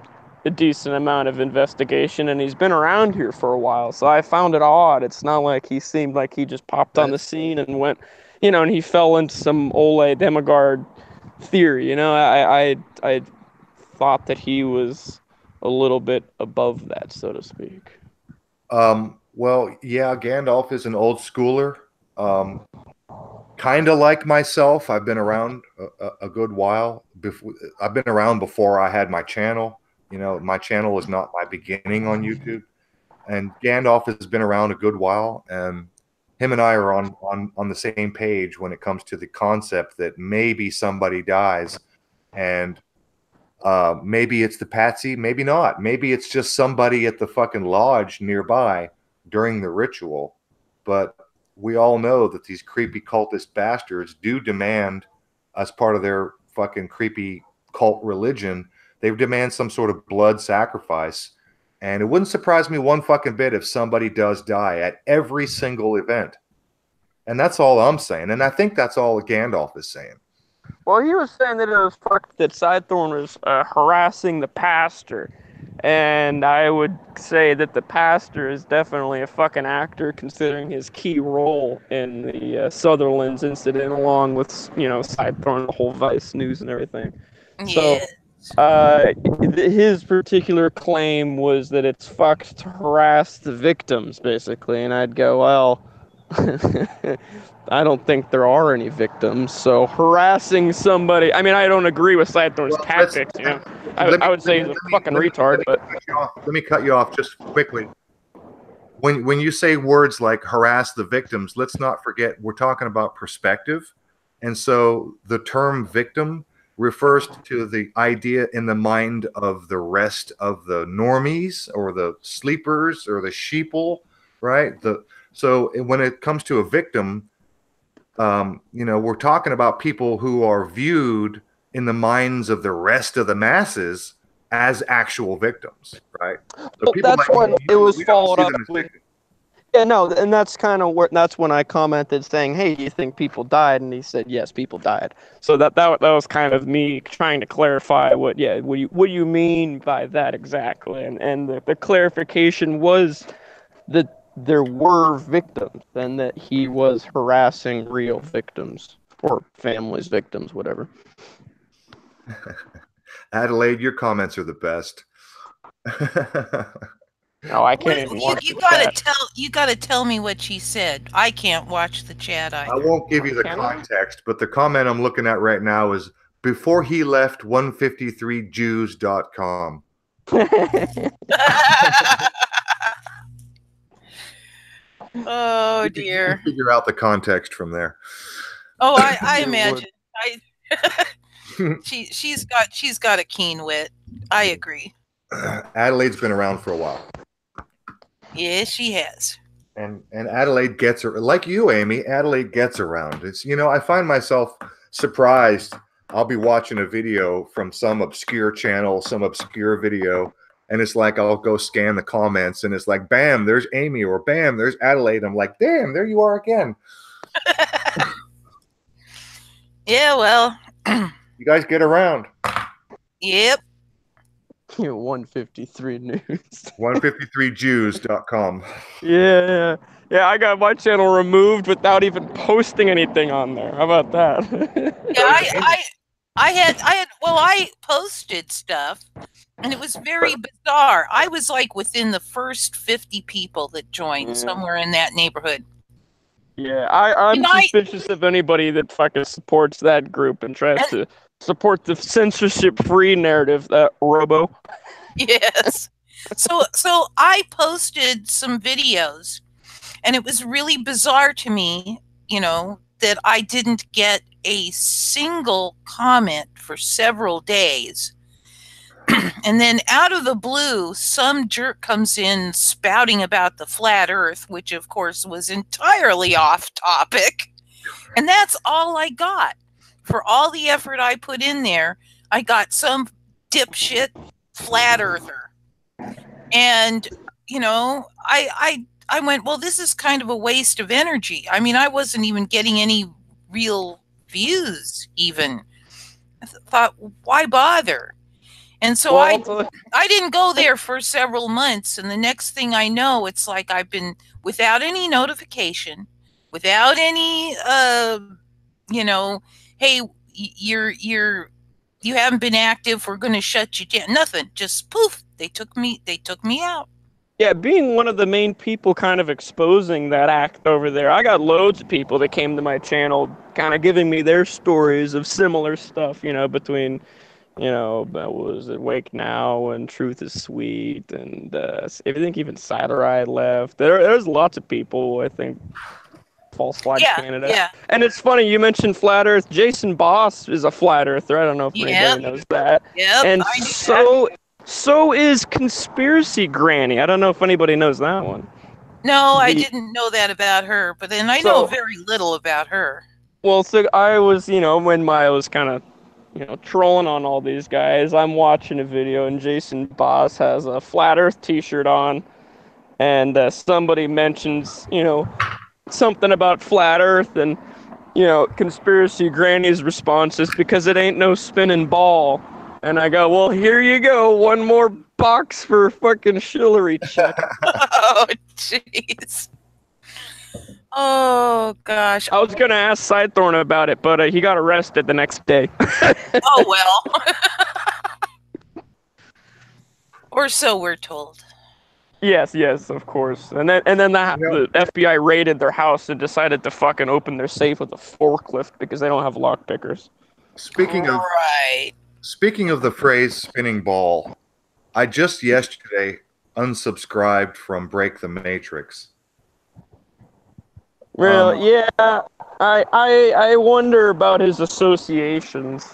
S3: a decent amount of investigation, and he's been around here for a while, so I found it odd. It's not like he seemed like he just popped on the scene and went, and he fell into some Ole Demigard theory. I thought that he was a little bit above that, so to speak.
S2: Well, yeah, Gandalf is an old schooler. Kind of like myself. I've been around a good while. I've been around before I had my channel. My channel was not my beginning on YouTube. And Gandalf has been around a good while. And him and I are on the same page when it comes to the concept that maybe somebody dies. And maybe it's the patsy, maybe not. Maybe it's just somebody at the fucking lodge nearby during the ritual. But we all know that these creepy cultist bastards do demand, as part of their fucking creepy cult religion, they demand some sort of blood sacrifice. And it wouldn't surprise me one fucking bit if somebody does die at every single event. And that's all I'm saying. And I think that's all Gandalf is saying.
S3: Well, he was saying that it was fucked that Sidethorn was harassing the pastor. And I would say that the pastor is definitely a fucking actor, considering his key role in the Sutherland's incident, along with, Sidethorn, the whole Vice news and everything.
S1: Yeah.
S3: So, his particular claim was that it's fucked to harass the victims, basically. And I'd go, well, I don't think there are any victims, so harassing somebody... I mean, I don't agree with Sidethorn's tactics, I would say he's a fucking retard, but...
S2: Let me cut you off just quickly. When you say words like harass the victims, let's not forget we're talking about perspective. And so the term victim refers to the idea in the mind of the rest of the normies or the sleepers or the sheeple, right? So when it comes to a victim, we're talking about people who are viewed in the minds of the rest of the masses as actual victims, right? So
S3: well, that's when it was followed up with... Yeah, no, and that's kind of that's when I commented saying, "Hey, do you think people died?" And he said, "Yes, people died." So that was kind of me trying to clarify what you mean by that exactly, and the clarification was that there were victims and that he was harassing real victims or families, victims, whatever.
S2: Adelaide, your comments are the best.
S3: No, I can't even watch the chat.
S1: You gotta tell me what she said. I can't watch the chat either.
S2: I won't give you the context, but the comment I'm looking at right now is before he left 153jews.com.
S1: Oh dear.
S2: You can figure out the context from there.
S1: Oh, I imagine. She's got a keen wit. I agree.
S2: Adelaide's been around for a while.
S1: Yes, she has.
S2: And Adelaide gets her, like you, Amy. Adelaide gets around. It's I find myself surprised. I'll be watching a video from some obscure channel, some obscure video, and it's like I'll go scan the comments, and it's like, bam, there's Amy, or bam, there's Adelaide. I'm like, damn, there you are again.
S1: Yeah, well.
S2: You guys get around.
S1: Yep.
S3: 153 News.
S2: 153jews.com.
S3: Yeah, I got my channel removed without even posting anything on there. How about that?
S1: Yeah, I posted stuff, and it was very bizarre. I was like within the first 50 people that joined, somewhere in that neighborhood.
S3: Yeah, I'm suspicious of anybody that fucking supports that group and tries to support the censorship-free narrative, that Robo.
S1: Yes. So I posted some videos, and it was really bizarre to me, that I didn't get a single comment for several days. And then out of the blue, some jerk comes in spouting about the flat earth, which of course was entirely off topic. And that's all I got. For all the effort I put in there, I got some dipshit flat earther. And, I went, well, this is kind of a waste of energy. I mean, I wasn't even getting any real views, even. I thought, why bother? And so
S3: Well,
S1: I didn't go there for several months. And the next thing I know, it's like I've been without any notification, without any, you know, hey, you haven't been active. We're going to shut you down. Nothing. Just poof. They took me out.
S3: yeah, being one of the main people kind of exposing that act over there, I got loads of people that came to my channel kind of giving me their stories of similar stuff, between, what was it, Wake Now and Truth is Sweet, and I think even Saturday left. There's lots of people, I think, False Flag
S1: Yeah.
S3: Canada.
S1: Yeah.
S3: And it's funny, you mentioned Flat Earth. Jason Boss is a Flat Earther. I don't know if
S1: Yep.
S3: anybody knows that.
S1: Yep.
S3: And
S1: I knew that.
S3: so is Conspiracy Granny. I don't know if anybody knows that one.
S1: No, I didn't know that about her, but then I know very little about her.
S3: Well, so I was, when I was kind of, trolling on all these guys, I'm watching a video and Jason Boss has a Flat Earth t-shirt on, and somebody mentions, something about Flat Earth, and, Conspiracy Granny's response is because it ain't no spinning ball. And I go, well, here you go. One more box for fucking Shillery check.
S1: Oh, jeez. Oh, gosh.
S3: I was going to ask Sidethorn about it, but he got arrested the next day.
S1: Oh, well. Or so we're told.
S3: Yes, of course. And then the FBI raided their house and decided to fucking open their safe with a forklift because they don't have lock pickers.
S2: Speaking of the phrase spinning ball, I just yesterday unsubscribed from Break the Matrix.
S3: Really? Yeah. I wonder about his associations.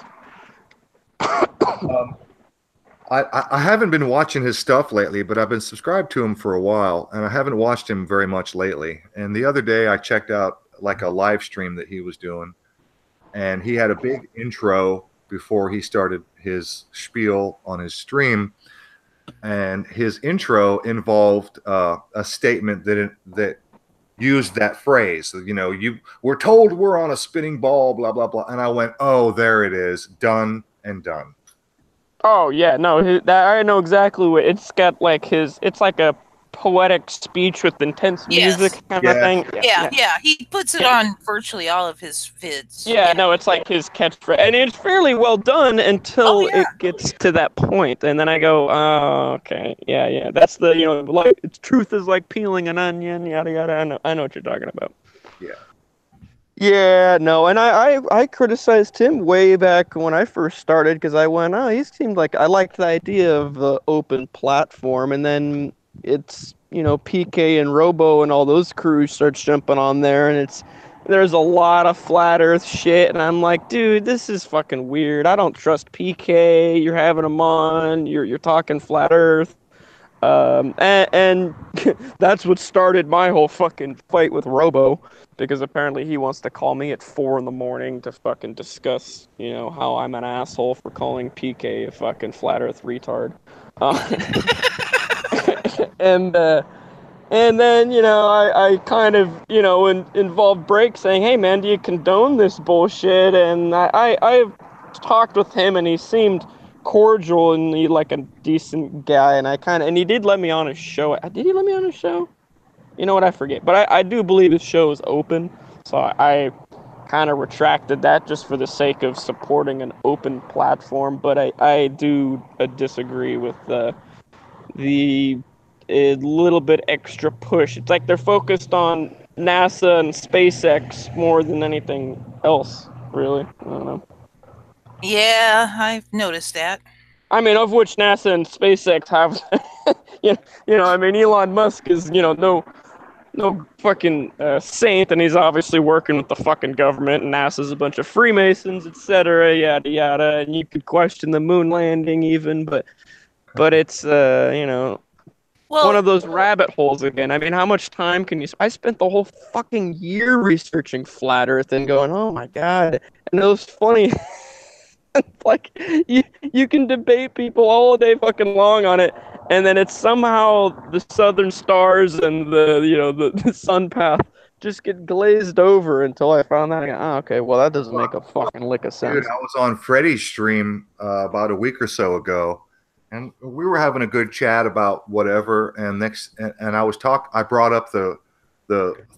S2: I haven't been watching his stuff lately, but I've been subscribed to him for a while, and I haven't watched him very much lately. And the other day I checked out like a live stream that he was doing, and he had a big intro before he started his spiel on his stream. And his intro involved a statement that used that phrase. We're told we're on a spinning ball, blah, blah, blah. And I went, oh, there it is. Done and done.
S3: Oh, yeah, no, I know exactly what it's got. It's like a poetic speech with intense music kind of thing.
S1: Yeah. He puts it on virtually all of his vids.
S3: Yeah, no, it's like his catchphrase, and it's fairly well done until it gets to that point, and then I go, oh, okay, yeah, that's the, like, truth is like peeling an onion, yada yada. I know what you're talking about.
S2: Yeah.
S3: Yeah, no, and I criticized him way back when I first started because I went, oh, he seemed like I liked the idea of the open platform, and then it's, PK and Robo and all those crews starts jumping on there, and there's a lot of flat earth shit, and I'm like, dude, this is fucking weird. I don't trust PK. You're having him on. You're talking flat earth. And that's what started my whole fucking fight with Robo, because apparently he wants to call me at 4 a.m. to fucking discuss, how I'm an asshole for calling PK a fucking flat earth retard. And then, I kind of, involved Break saying, hey, man, do you condone this bullshit? And I talked with him, and he seemed cordial and he like a decent guy, and he did let me on his show. Did he let me on his show? You know what, I forget. But I do believe his show is open, so I kind of retracted that just for the sake of supporting an open platform. But I do disagree with the a little bit extra push. It's like they're focused on NASA and SpaceX more than anything else, really. I don't know.
S1: Yeah, I've noticed that.
S3: I mean, of which NASA and SpaceX have, Elon Musk is, no fucking saint, and he's obviously working with the fucking government, and NASA's a bunch of Freemasons, etc., yada yada, and you could question the moon landing even, but it's, one of those rabbit holes again. I mean, how much time can you... I spent the whole fucking year researching Flat Earth and going, oh my god, and it was funny... Like, you can debate people all day fucking long on it, and then it's somehow the southern stars and the sun path just get glazed over until I found that. Oh, okay, well that doesn't make a fucking lick of sense.
S2: Dude, I was on Freddie's stream about a week or so ago, and we were having a good chat about whatever. And I brought up the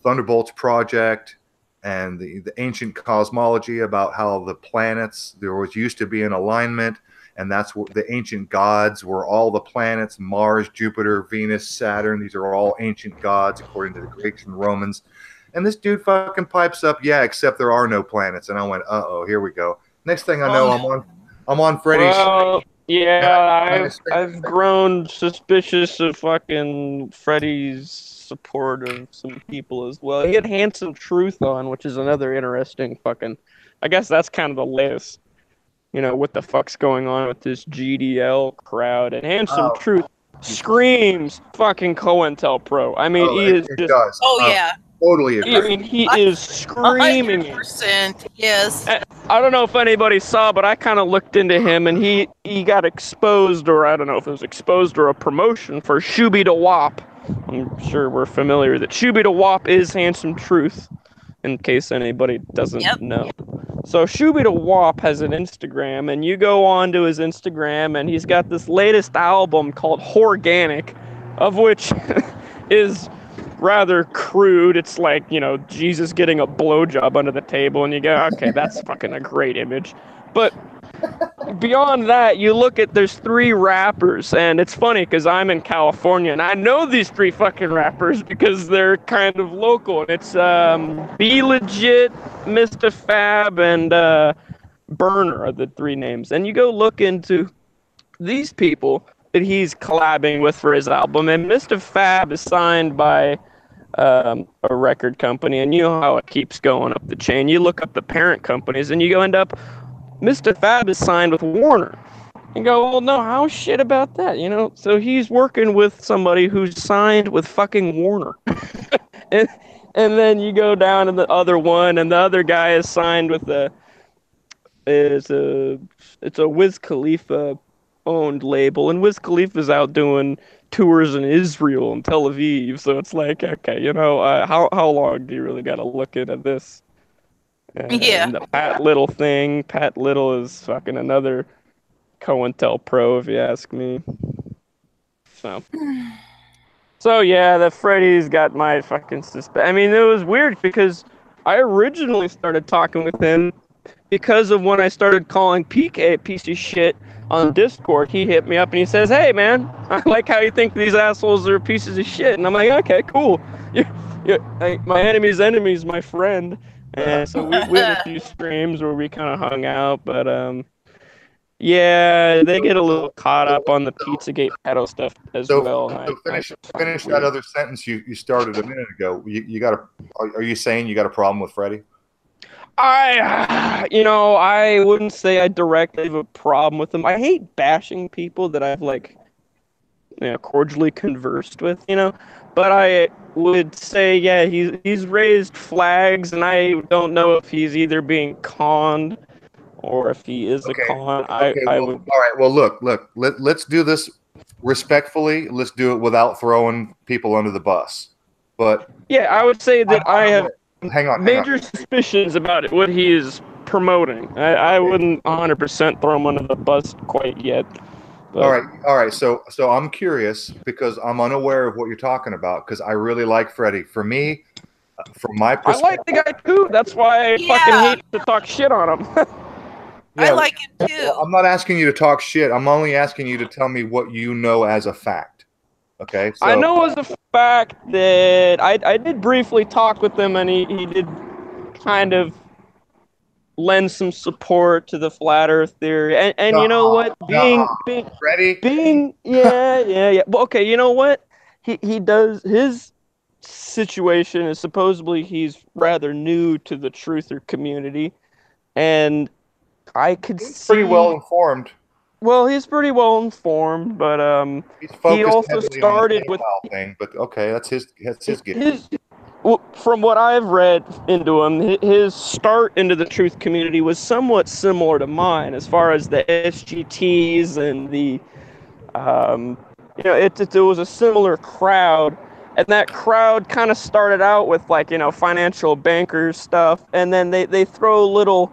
S2: Thunderbolts project and the ancient cosmology about how the planets there was used to be an alignment, and that's what the ancient gods were. All the planets: Mars, Jupiter, Venus, Saturn. These are all ancient gods according to the Greeks and Romans. And this dude fucking pipes up, yeah, except there are no planets. And I went, uh-oh, here we go. Next thing I know, I'm on Freddie's.
S3: Well, yeah, I've grown suspicious of fucking Freddie's support of some people as well. He had Handsome Truth on, which is another interesting fucking. I guess that's kind of the latest. What the fuck's going on with this GDL crowd? And Handsome Truth screams fucking COINTELPRO. I mean, he is just.
S2: Does.
S1: Yeah.
S2: Totally agree.
S3: I mean, he is screaming.
S1: 100%, yes.
S3: I don't know if anybody saw, but I kind of looked into him, and he got exposed, or I don't know if it was exposed or a promotion for Shooby da Wop. I'm sure we're familiar that Shooby da Wop is Handsome Truth, in case anybody doesn't know. So Shooby da Wop has an Instagram, and you go on to his Instagram, and he's got this latest album called Horganic, of which is rather crude. It's like, Jesus getting a blowjob under the table, and you go, okay, that's fucking a great image. But beyond that, you look at, there's 3 rappers, and it's funny because I'm in California, and I know these 3 fucking rappers because they're kind of local. And it's Be Legit, Mr. Fab, and Burner are the 3 names. And you go look into these people that he's collabing with for his album, and Mr. Fab is signed by a record company, and you know how it keeps going up the chain. You look up the parent companies, and you go end up, Mr. Fab is signed with Warner. You go, well, no, how shit about that, So he's working with somebody who's signed with fucking Warner. and then you go down to the other one, and the other guy is signed with it's a Wiz Khalifa owned label, and Wiz Khalifa's out doing tours in Israel and Tel Aviv, so it's like, okay, how long do you really got to look into this? And the Pat Little thing. Pat Little is fucking another COINTELPRO, if you ask me. So yeah, the Freddy's got my fucking suspect. I mean, it was weird because I originally started talking with him because of when I started calling PK a piece of shit on Discord. He hit me up and he says, "Hey man, I like how you think these assholes are pieces of shit." And I'm like, okay, cool. My enemy's enemy is my friend. And so we had a few streams where we kind of hung out, but yeah, they get a little caught up on the Pizzagate pedo stuff as well.
S2: So finish that other sentence you started a minute ago. Are you saying you got a problem with Freddie?
S3: I wouldn't say I directly have a problem with him. I hate bashing people that I've cordially conversed with, But I would say, yeah, he's raised flags, and I don't know if he's either being conned or if he is a con. All right.
S2: Well, look. Let's do this respectfully. Let's do it without throwing people under the bus. But
S3: yeah, I would say that I have
S2: major
S3: suspicions about it, what he is promoting. I wouldn't 100% throw him under the bus quite yet. But.
S2: All right. So I'm curious because I'm unaware of what you're talking about because I really like Freddie. For me, from my perspective,
S3: I like the guy too. That's why I fucking hate to talk shit on him.
S1: I like him too.
S2: I'm not asking you to talk shit. I'm only asking you to tell me what you know as a fact. Okay. So,
S3: I know as a fact that I did briefly talk with him, and he did kind of lend some support to the flat Earth theory. And you know what? Being yeah. Well, okay, you know what? He does, his situation is supposedly he's rather new to the truther community, and I could see
S2: pretty well informed.
S3: Well, he's pretty well informed, but he also started with
S2: thing. But okay, that's his gift.
S3: From what I've read into him, his start into the truth community was somewhat similar to mine, as far as the SGTs and the it was a similar crowd, and that crowd kind of started out with like financial bankers stuff, and then they throw little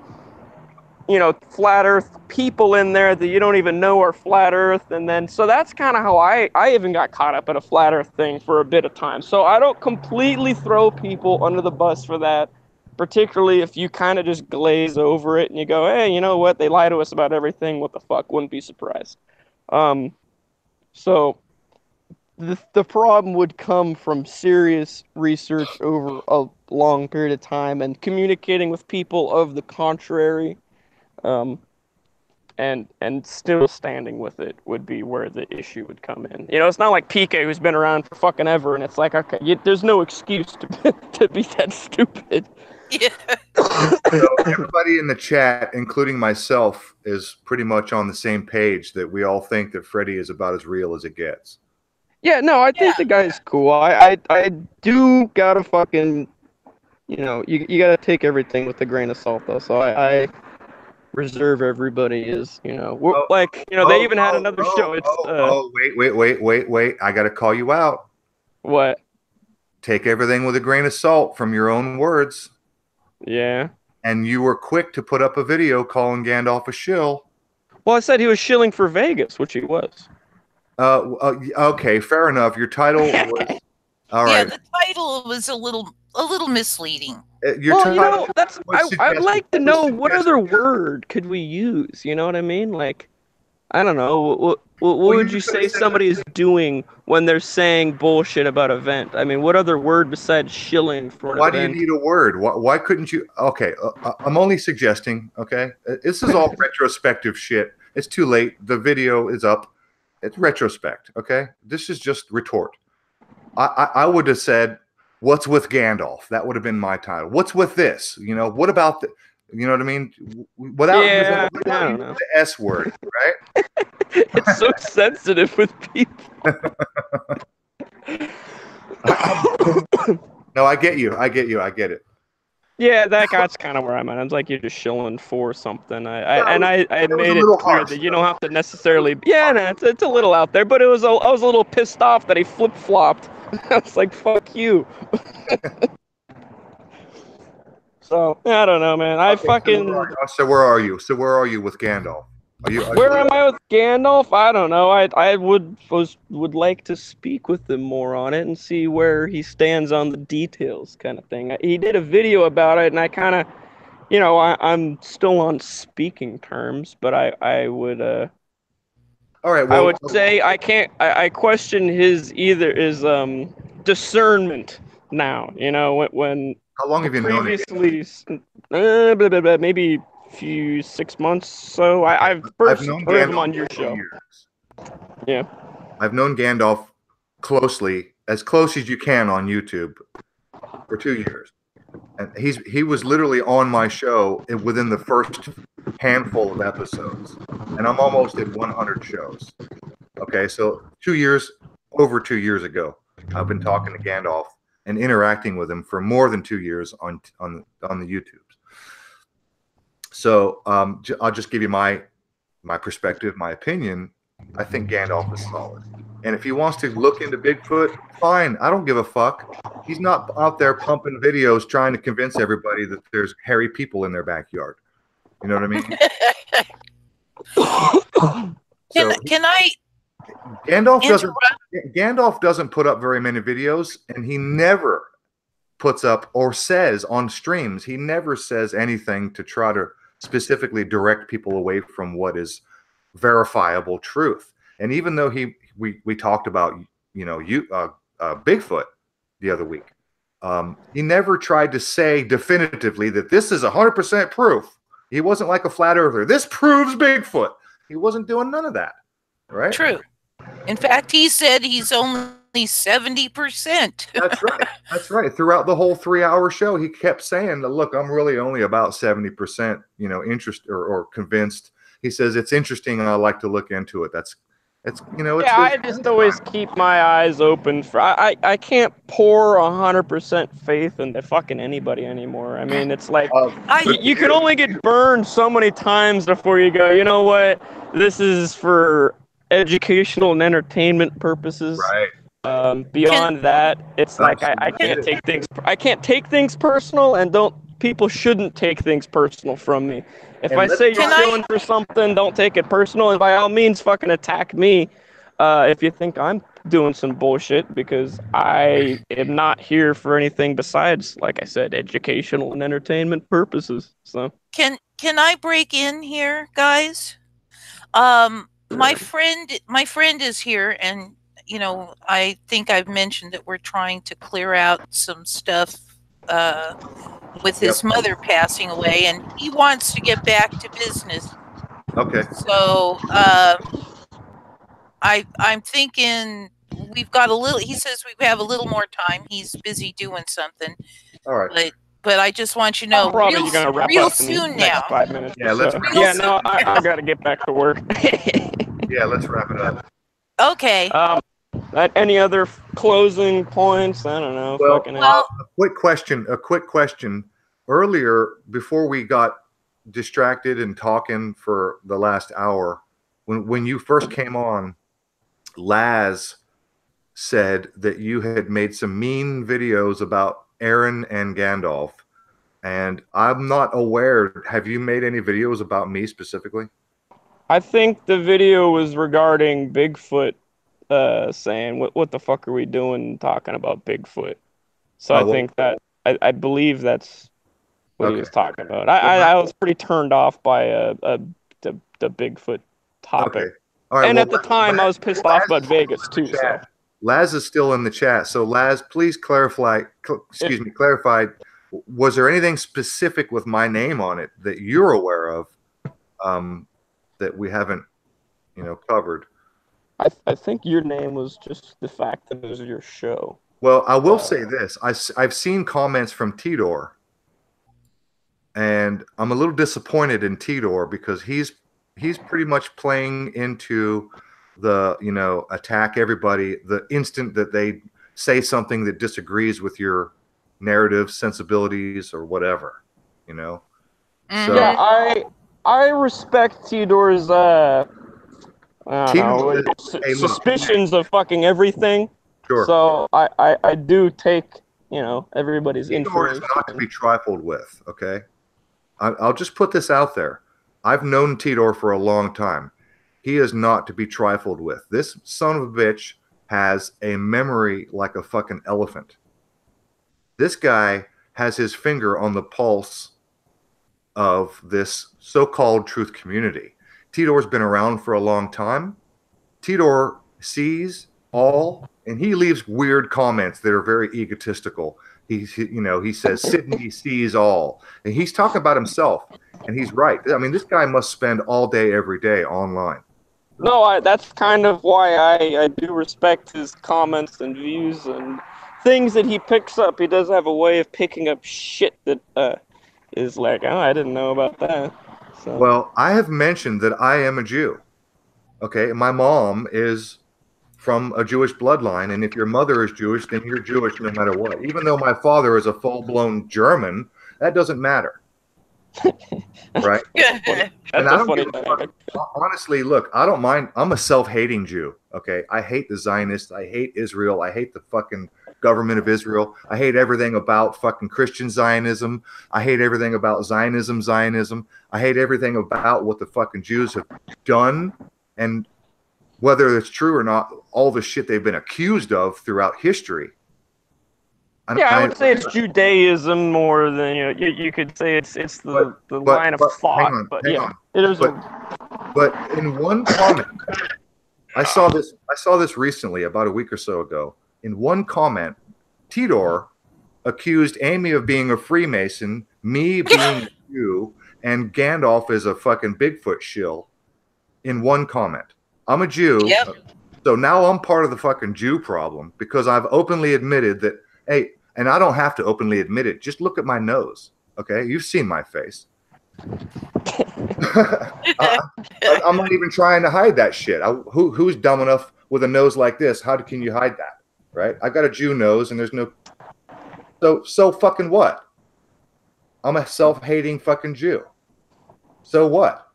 S3: flat Earth people in there that you don't even know are flat Earth, and then so that's kind of how I even got caught up in a flat Earth thing for a bit of time. So I don't completely throw people under the bus for that, particularly if you kind of just glaze over it and you go, hey, you know what? They lie to us about everything. What the fuck? Wouldn't be surprised. So the problem would come from serious research over a long period of time and communicating with people of the contrary. And still standing with it would be where the issue would come in. It's not like PK, who's been around for fucking ever, and it's like, okay, there's no excuse to be that stupid.
S1: Yeah.
S2: So everybody in the chat, including myself, is pretty much on the same page that we all think that Freddy is about as real as it gets.
S3: Yeah, no, I think the guy's cool. I do gotta fucking, you gotta take everything with a grain of salt, though. So I reserve everybody is, they even had another show. It's
S2: wait. I got to call you out.
S3: What?
S2: Take everything with a grain of salt from your own words.
S3: Yeah.
S2: And you were quick to put up a video calling Gandalf a shill.
S3: Well, I said he was shilling for Vegas, which he was.
S2: Okay, fair enough. Your title was all right.
S1: Yeah, the title was a little misleading.
S3: I'd like to know what other word could we use. You know what I mean? Like, I don't know. What would you say somebody is doing when they're saying bullshit about an event? I mean, what other word besides shilling for an event?
S2: Why do you need a word? Why couldn't you? Okay, I'm only suggesting. Okay, this is all retrospective shit. It's too late. The video is up. It's retrospect. Okay, this is just retort. I would have said, "What's with Gandalf?" That would have been my title. What's with this? What about the? You know what I mean? Without using the S word, right?
S3: It's so sensitive with people.
S2: No, I get you. I get it.
S3: Yeah, that's kind of where I'm at. I'm like, you're just shilling for something. I made it clear that you don't have to necessarily. Yeah, no, it's a little out there, but I was a little pissed off that he flip flopped. I was like, fuck you. So I don't know, man.
S2: So where are you? So where are you with Gandalf?
S3: Where am I with Gandalf? I don't know. I would like to speak with him more on it and see where he stands on the details, kind of thing. He did a video about it, and I kind of, I'm still on speaking terms, but I would.
S2: All right. Well,
S3: I would say I can't. I question his discernment now. When.
S2: How long have you known him?
S3: Previously, maybe few 6 months. So I've first heard him on your show. Yeah.
S2: I've known Gandalf closely, as close as you can on YouTube, for 2 years. And he was literally on my show within the first handful of episodes. And I'm almost at 100 shows. Okay, so over 2 years ago, I've been talking to Gandalf and interacting with him for more than 2 years on the YouTubes. So I'll just give you my perspective, my opinion. I think Gandalf is solid. And if he wants to look into Bigfoot, fine. I don't give a fuck. He's not out there pumping videos trying to convince everybody that there's hairy people in their backyard. You know what I mean? Gandalf doesn't put up very many videos, and he never puts up or says on streams, he never says anything to try to specifically direct people away from what is verifiable truth. And even though we talked about Bigfoot the other week, he never tried to say definitively that this is 100% proof. He wasn't like a flat earther. This proves Bigfoot. He wasn't doing none of that, right?
S1: True. In fact, he said he's only 70%.
S2: That's right. That's right. Throughout the whole 3-hour show, he kept saying that, look, I'm really only about 70%, interest or convinced. He says it's interesting and I like to look into it. I just always keep my eyes open for. I can't pour 100% faith into fucking anybody anymore. I mean, it's like you can only get burned so many times before you go, you know what? This is for
S3: educational and entertainment purposes.
S2: Right.
S3: Beyond that, it's like I can't take things personal, and people shouldn't take things personal from me. If I say you're chilling for something, don't take it personal, and by all means, fucking attack me if you think I'm doing some bullshit, because I am not here for anything besides, like I said, educational and entertainment purposes. So
S1: Can I break in here, guys? My friend is here, and I think I've mentioned that we're trying to clear out some stuff with his mother passing away, and he wants to get back to business.
S2: Okay.
S1: So I'm thinking we've got a little. He says we have a little more time. He's busy doing something.
S2: All right.
S1: But I just want you to know,
S3: probably gonna wrap
S1: real
S3: up in the
S1: soon
S3: next
S1: now.
S3: 5 minutes.
S2: Yeah,
S3: or so.
S2: let's.
S3: Yeah, no, I gotta get back to work.
S2: Yeah, let's wrap it up.
S1: Okay.
S3: Any other closing points? I don't know.
S2: Well,
S1: Well,
S2: a quick question. Earlier, before we got distracted and talking for the last hour, when you first came on, Laz said that you had made some mean videos about Aaron and Gandalf, and I'm not aware. Have you made any videos about me specifically?
S3: I think the video was regarding Bigfoot, saying what the fuck are we doing talking about Bigfoot? So I think that I believe that's what he was talking about. I was pretty turned off by the Bigfoot topic.
S2: Okay. All right,
S3: and at the time, I was pissed off about Vegas too. So
S2: Laz is still in the chat. So Laz, please clarify. Clarify. Was there anything specific with my name on it that you're aware of that we haven't, covered?
S3: I think your name was just the fact that it was your show.
S2: Well, I will say this: I've seen comments from Tidor, and I'm a little disappointed in Tidor because he's pretty much playing into the attack everybody the instant that they say something that disagrees with your narrative sensibilities or whatever, So
S3: yeah, I respect Theodore's suspicions of fucking everything.
S2: Sure.
S3: So I do take everybody's
S2: Theodore
S3: information.
S2: is not to be trifled with. Okay, I'll just put this out there. I've known Tidor for a long time. He is not to be trifled with. This son of a bitch has a memory like a fucking elephant. This guy has his finger on the pulse of this so-called truth community. Tidor's been around for a long time. Tidor sees all, and he leaves weird comments that are very egotistical. He says Sydney sees all, and he's talking about himself, and he's right. I mean, this guy must spend all day, every day online.
S3: No, that's kind of why I do respect his comments and views and things that he picks up. He does have a way of picking up shit that is like, oh, I didn't know about that. So.
S2: Well, I have mentioned that I am a Jew. Okay, my mom is from a Jewish bloodline, and if your mother is Jewish, then you're Jewish no matter what. Even though my father is a full-blown German, that doesn't matter. Right?
S3: That's funny.
S2: Honestly, look, I don't mind. I'm a self-hating Jew. Okay, I hate the Zionists. I hate Israel. I hate the fucking government of Israel. I hate everything about fucking Christian Zionism. I hate everything about Zionism. I hate everything about what the fucking Jews have done, and whether it's true or not, all the shit they've been accused of throughout history.
S3: I would say it's Judaism more than you could say it's the line of thought. It is.
S2: But in one comment, I saw this recently, about a week or so ago. In one comment, Tidor accused Amy of being a Freemason, me being a Jew, and Gandalf is a fucking Bigfoot shill. In one comment, I'm a Jew, so now I'm part of the fucking Jew problem because I've openly admitted that. Hey, and I don't have to openly admit it. Just look at my nose. Okay, you've seen my face. I'm not even trying to hide that shit. Who's dumb enough with a nose like this? How can you hide that? Right? I got a Jew nose, and there's no. So fucking what? I'm a self-hating fucking Jew. So what?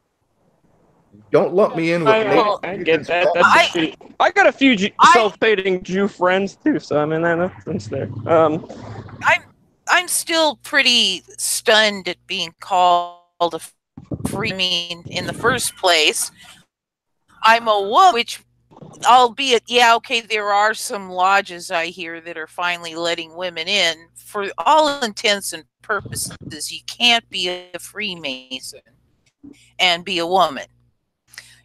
S2: Don't lump me in with
S3: I get that. That's I got a few self-hating Jew friends too, so I mean that's there.
S1: I'm still pretty stunned at being called a free mean in the first place. I'm a woman, which, albeit, yeah, okay, there are some lodges I hear that are finally letting women in. For all intents and purposes, you can't be a Freemason and be a woman.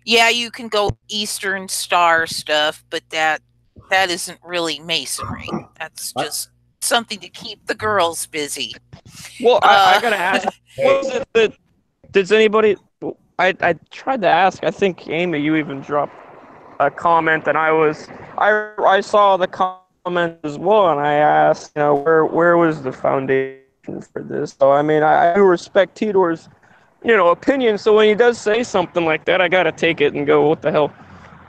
S1: Yeah, you can go Eastern Star stuff, but that isn't really masonry. That's just something to keep the girls busy.
S3: Well, I gotta ask, what was it that, does anybody, I tried to ask, I think Amy, you even dropped a comment, and I saw the comment as well, and I asked, where was the foundation for this? So I mean, I do respect Tidor's, opinion. So when he does say something like that, I gotta take it and go, what the hell?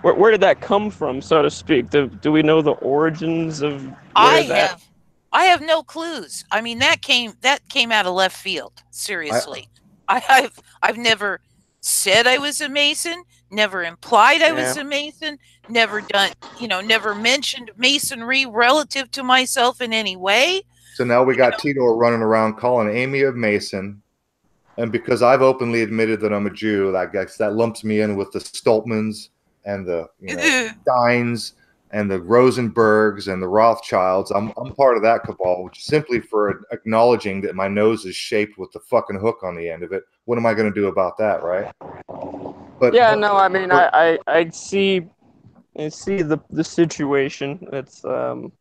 S3: Where did that come from, so to speak? Do we know the origins of where that?
S1: I have no clues. I mean, that came out of left field. Seriously, I've never said I was a Mason. Never implied I was a Mason. Never done, never mentioned masonry relative to myself in any way.
S2: So now we got Tidor running around calling Amy a Mason. And because I've openly admitted that I'm a Jew, I guess that lumps me in with the Stoltmans and the Steins and the Rosenbergs and the Rothschilds. I'm part of that cabal, which is simply for acknowledging that my nose is shaped with the fucking hook on the end of it. What am I going to do about that, right?
S3: But yeah, no, I mean, I see the situation. It's I'm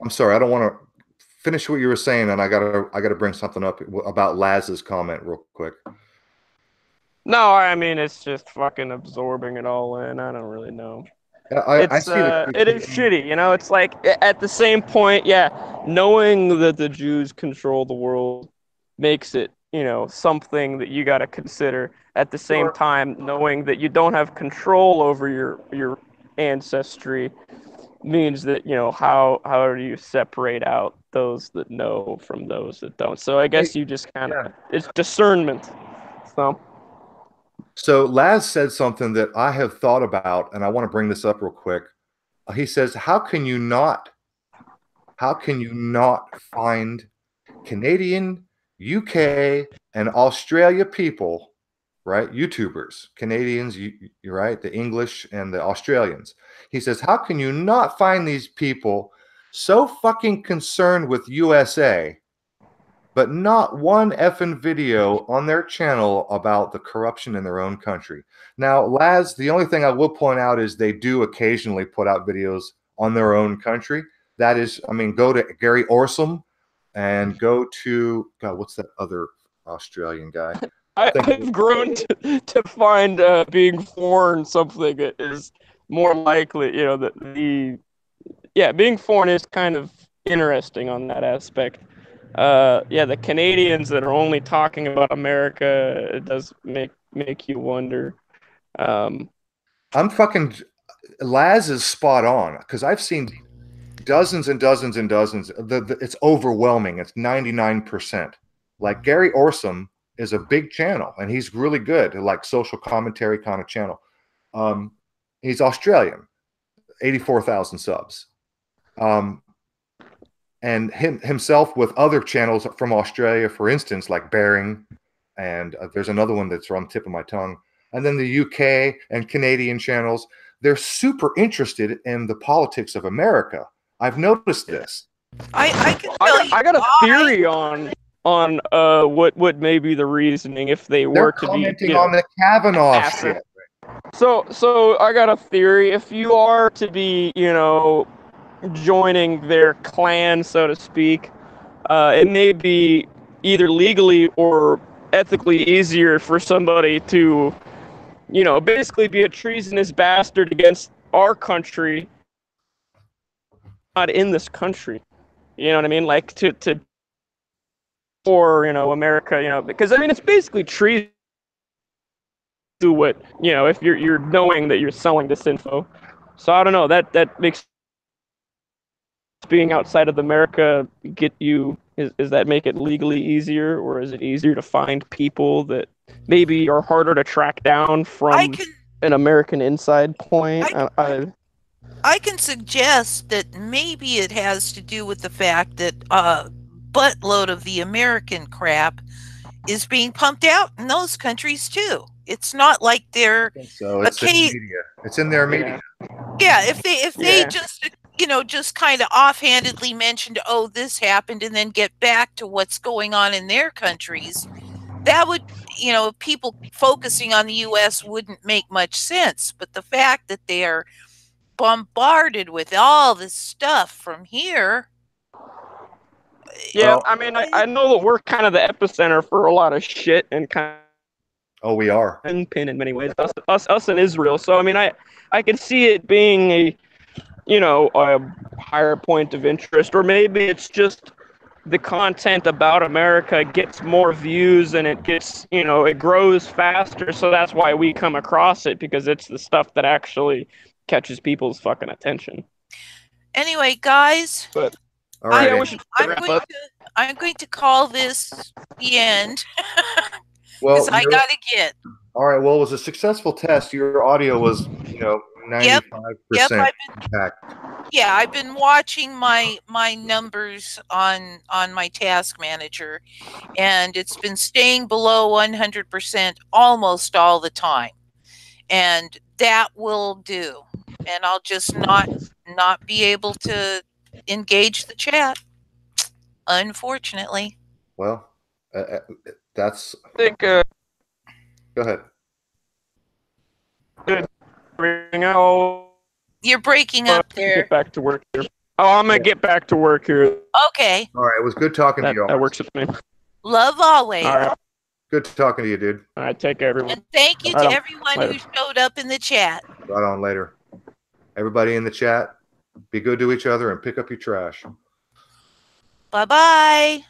S2: sorry, I don't want to finish what you were saying, and I gotta bring something up about Laz's comment real quick.
S3: No, I mean, it's just fucking absorbing it all in. I don't really know.
S2: I see
S3: it is shitty, It's like, at the same point, yeah, knowing that the Jews control the world makes it, something that you got to consider. At the same time, knowing that you don't have control over your ancestry means that, how do you separate out those that know from those that don't? So I guess you just kind of, it's discernment.
S2: So Laz said something that I have thought about, and I want to bring this up real quick. He says, how can you not find Canadian, UK, and Australia people, right? YouTubers, Canadians, you're right, the English and the Australians. He says, how can you not find these people so fucking concerned with USA, but not one effing video on their channel about the corruption in their own country? Now, Laz, the only thing I will point out is they do occasionally put out videos on their own country. That is, I mean, go to Gary Orsom and go to, God, what's that other Australian guy?
S3: I've grown to find being foreign something that is more likely, being foreign is kind of interesting on that aspect. The Canadians that are only talking about America, it does make you wonder.
S2: Laz is spot on, because I've seen dozens and dozens and dozens. It's overwhelming. It's 99%. Like Gary Orsom is a big channel, and he's really good, like social commentary kind of channel. He's Australian, 84,000 subs. And himself with other channels from Australia, for instance, like Bearing, and there's another one that's on the tip of my tongue. And then the UK and Canadian channels, they're super interested in the politics of America. I've noticed this.
S1: I
S3: got a theory on what may be the reasoning if they were to be
S2: commenting on the Kavanaugh shit.
S3: So I got a theory. If you are to be, joining their clan, so to speak, it may be either legally or ethically easier for somebody to, basically be a treasonous bastard against our country, not in this country. You know what I mean? Like for America, because I mean it's basically treason. Do what, if you're knowing that you're selling this info. So I don't know, that makes being outside of America get you, is that make it legally easier, or is it easier to find people that maybe are harder to track down from an American inside point.
S1: I can suggest that maybe it has to do with the fact that a buttload of the American crap is being pumped out in those countries too. It's not like they're
S2: so. It's in media. It's in their media.
S1: Yeah, if they just just kind of offhandedly mentioned, oh, this happened, and then get back to what's going on in their countries, that would, people focusing on the U.S. wouldn't make much sense. But the fact that they are bombarded with all this stuff from here.
S3: Yeah, I mean, I know that we're kind of the epicenter for a lot of shit and kind of.
S2: Oh, we are.
S3: Pin in many ways, us in Israel. So I mean, I can see it being a higher point of interest, or maybe it's just the content about America gets more views and it gets, it grows faster. So that's why we come across it, because it's the stuff that actually catches people's fucking attention.
S1: Anyway, guys,
S2: all right,
S1: I'm going to call this the end.
S2: Well,
S1: I gotta get.
S2: All right. Well, it was a successful test. Your audio was, 95% intact.
S1: Yeah, I've been watching my numbers on my task manager, and it's been staying below 100% almost all the time, and that will do. And I'll just not be able to engage the chat, unfortunately.
S2: Well, that's.
S3: I think.
S2: Go ahead.
S3: Good.
S1: You're breaking up there.
S3: Get back to work here. Oh, I'm gonna get back to work here.
S1: Okay.
S2: All right. It was good talking to you.
S3: That works with me.
S1: Love always.
S3: All right.
S2: Good talking to you, dude.
S3: All right. Take care, everyone.
S1: And thank you to everyone who showed up in the chat.
S2: Right on later. Everybody in the chat, be good to each other and pick up your trash.
S1: Bye-bye.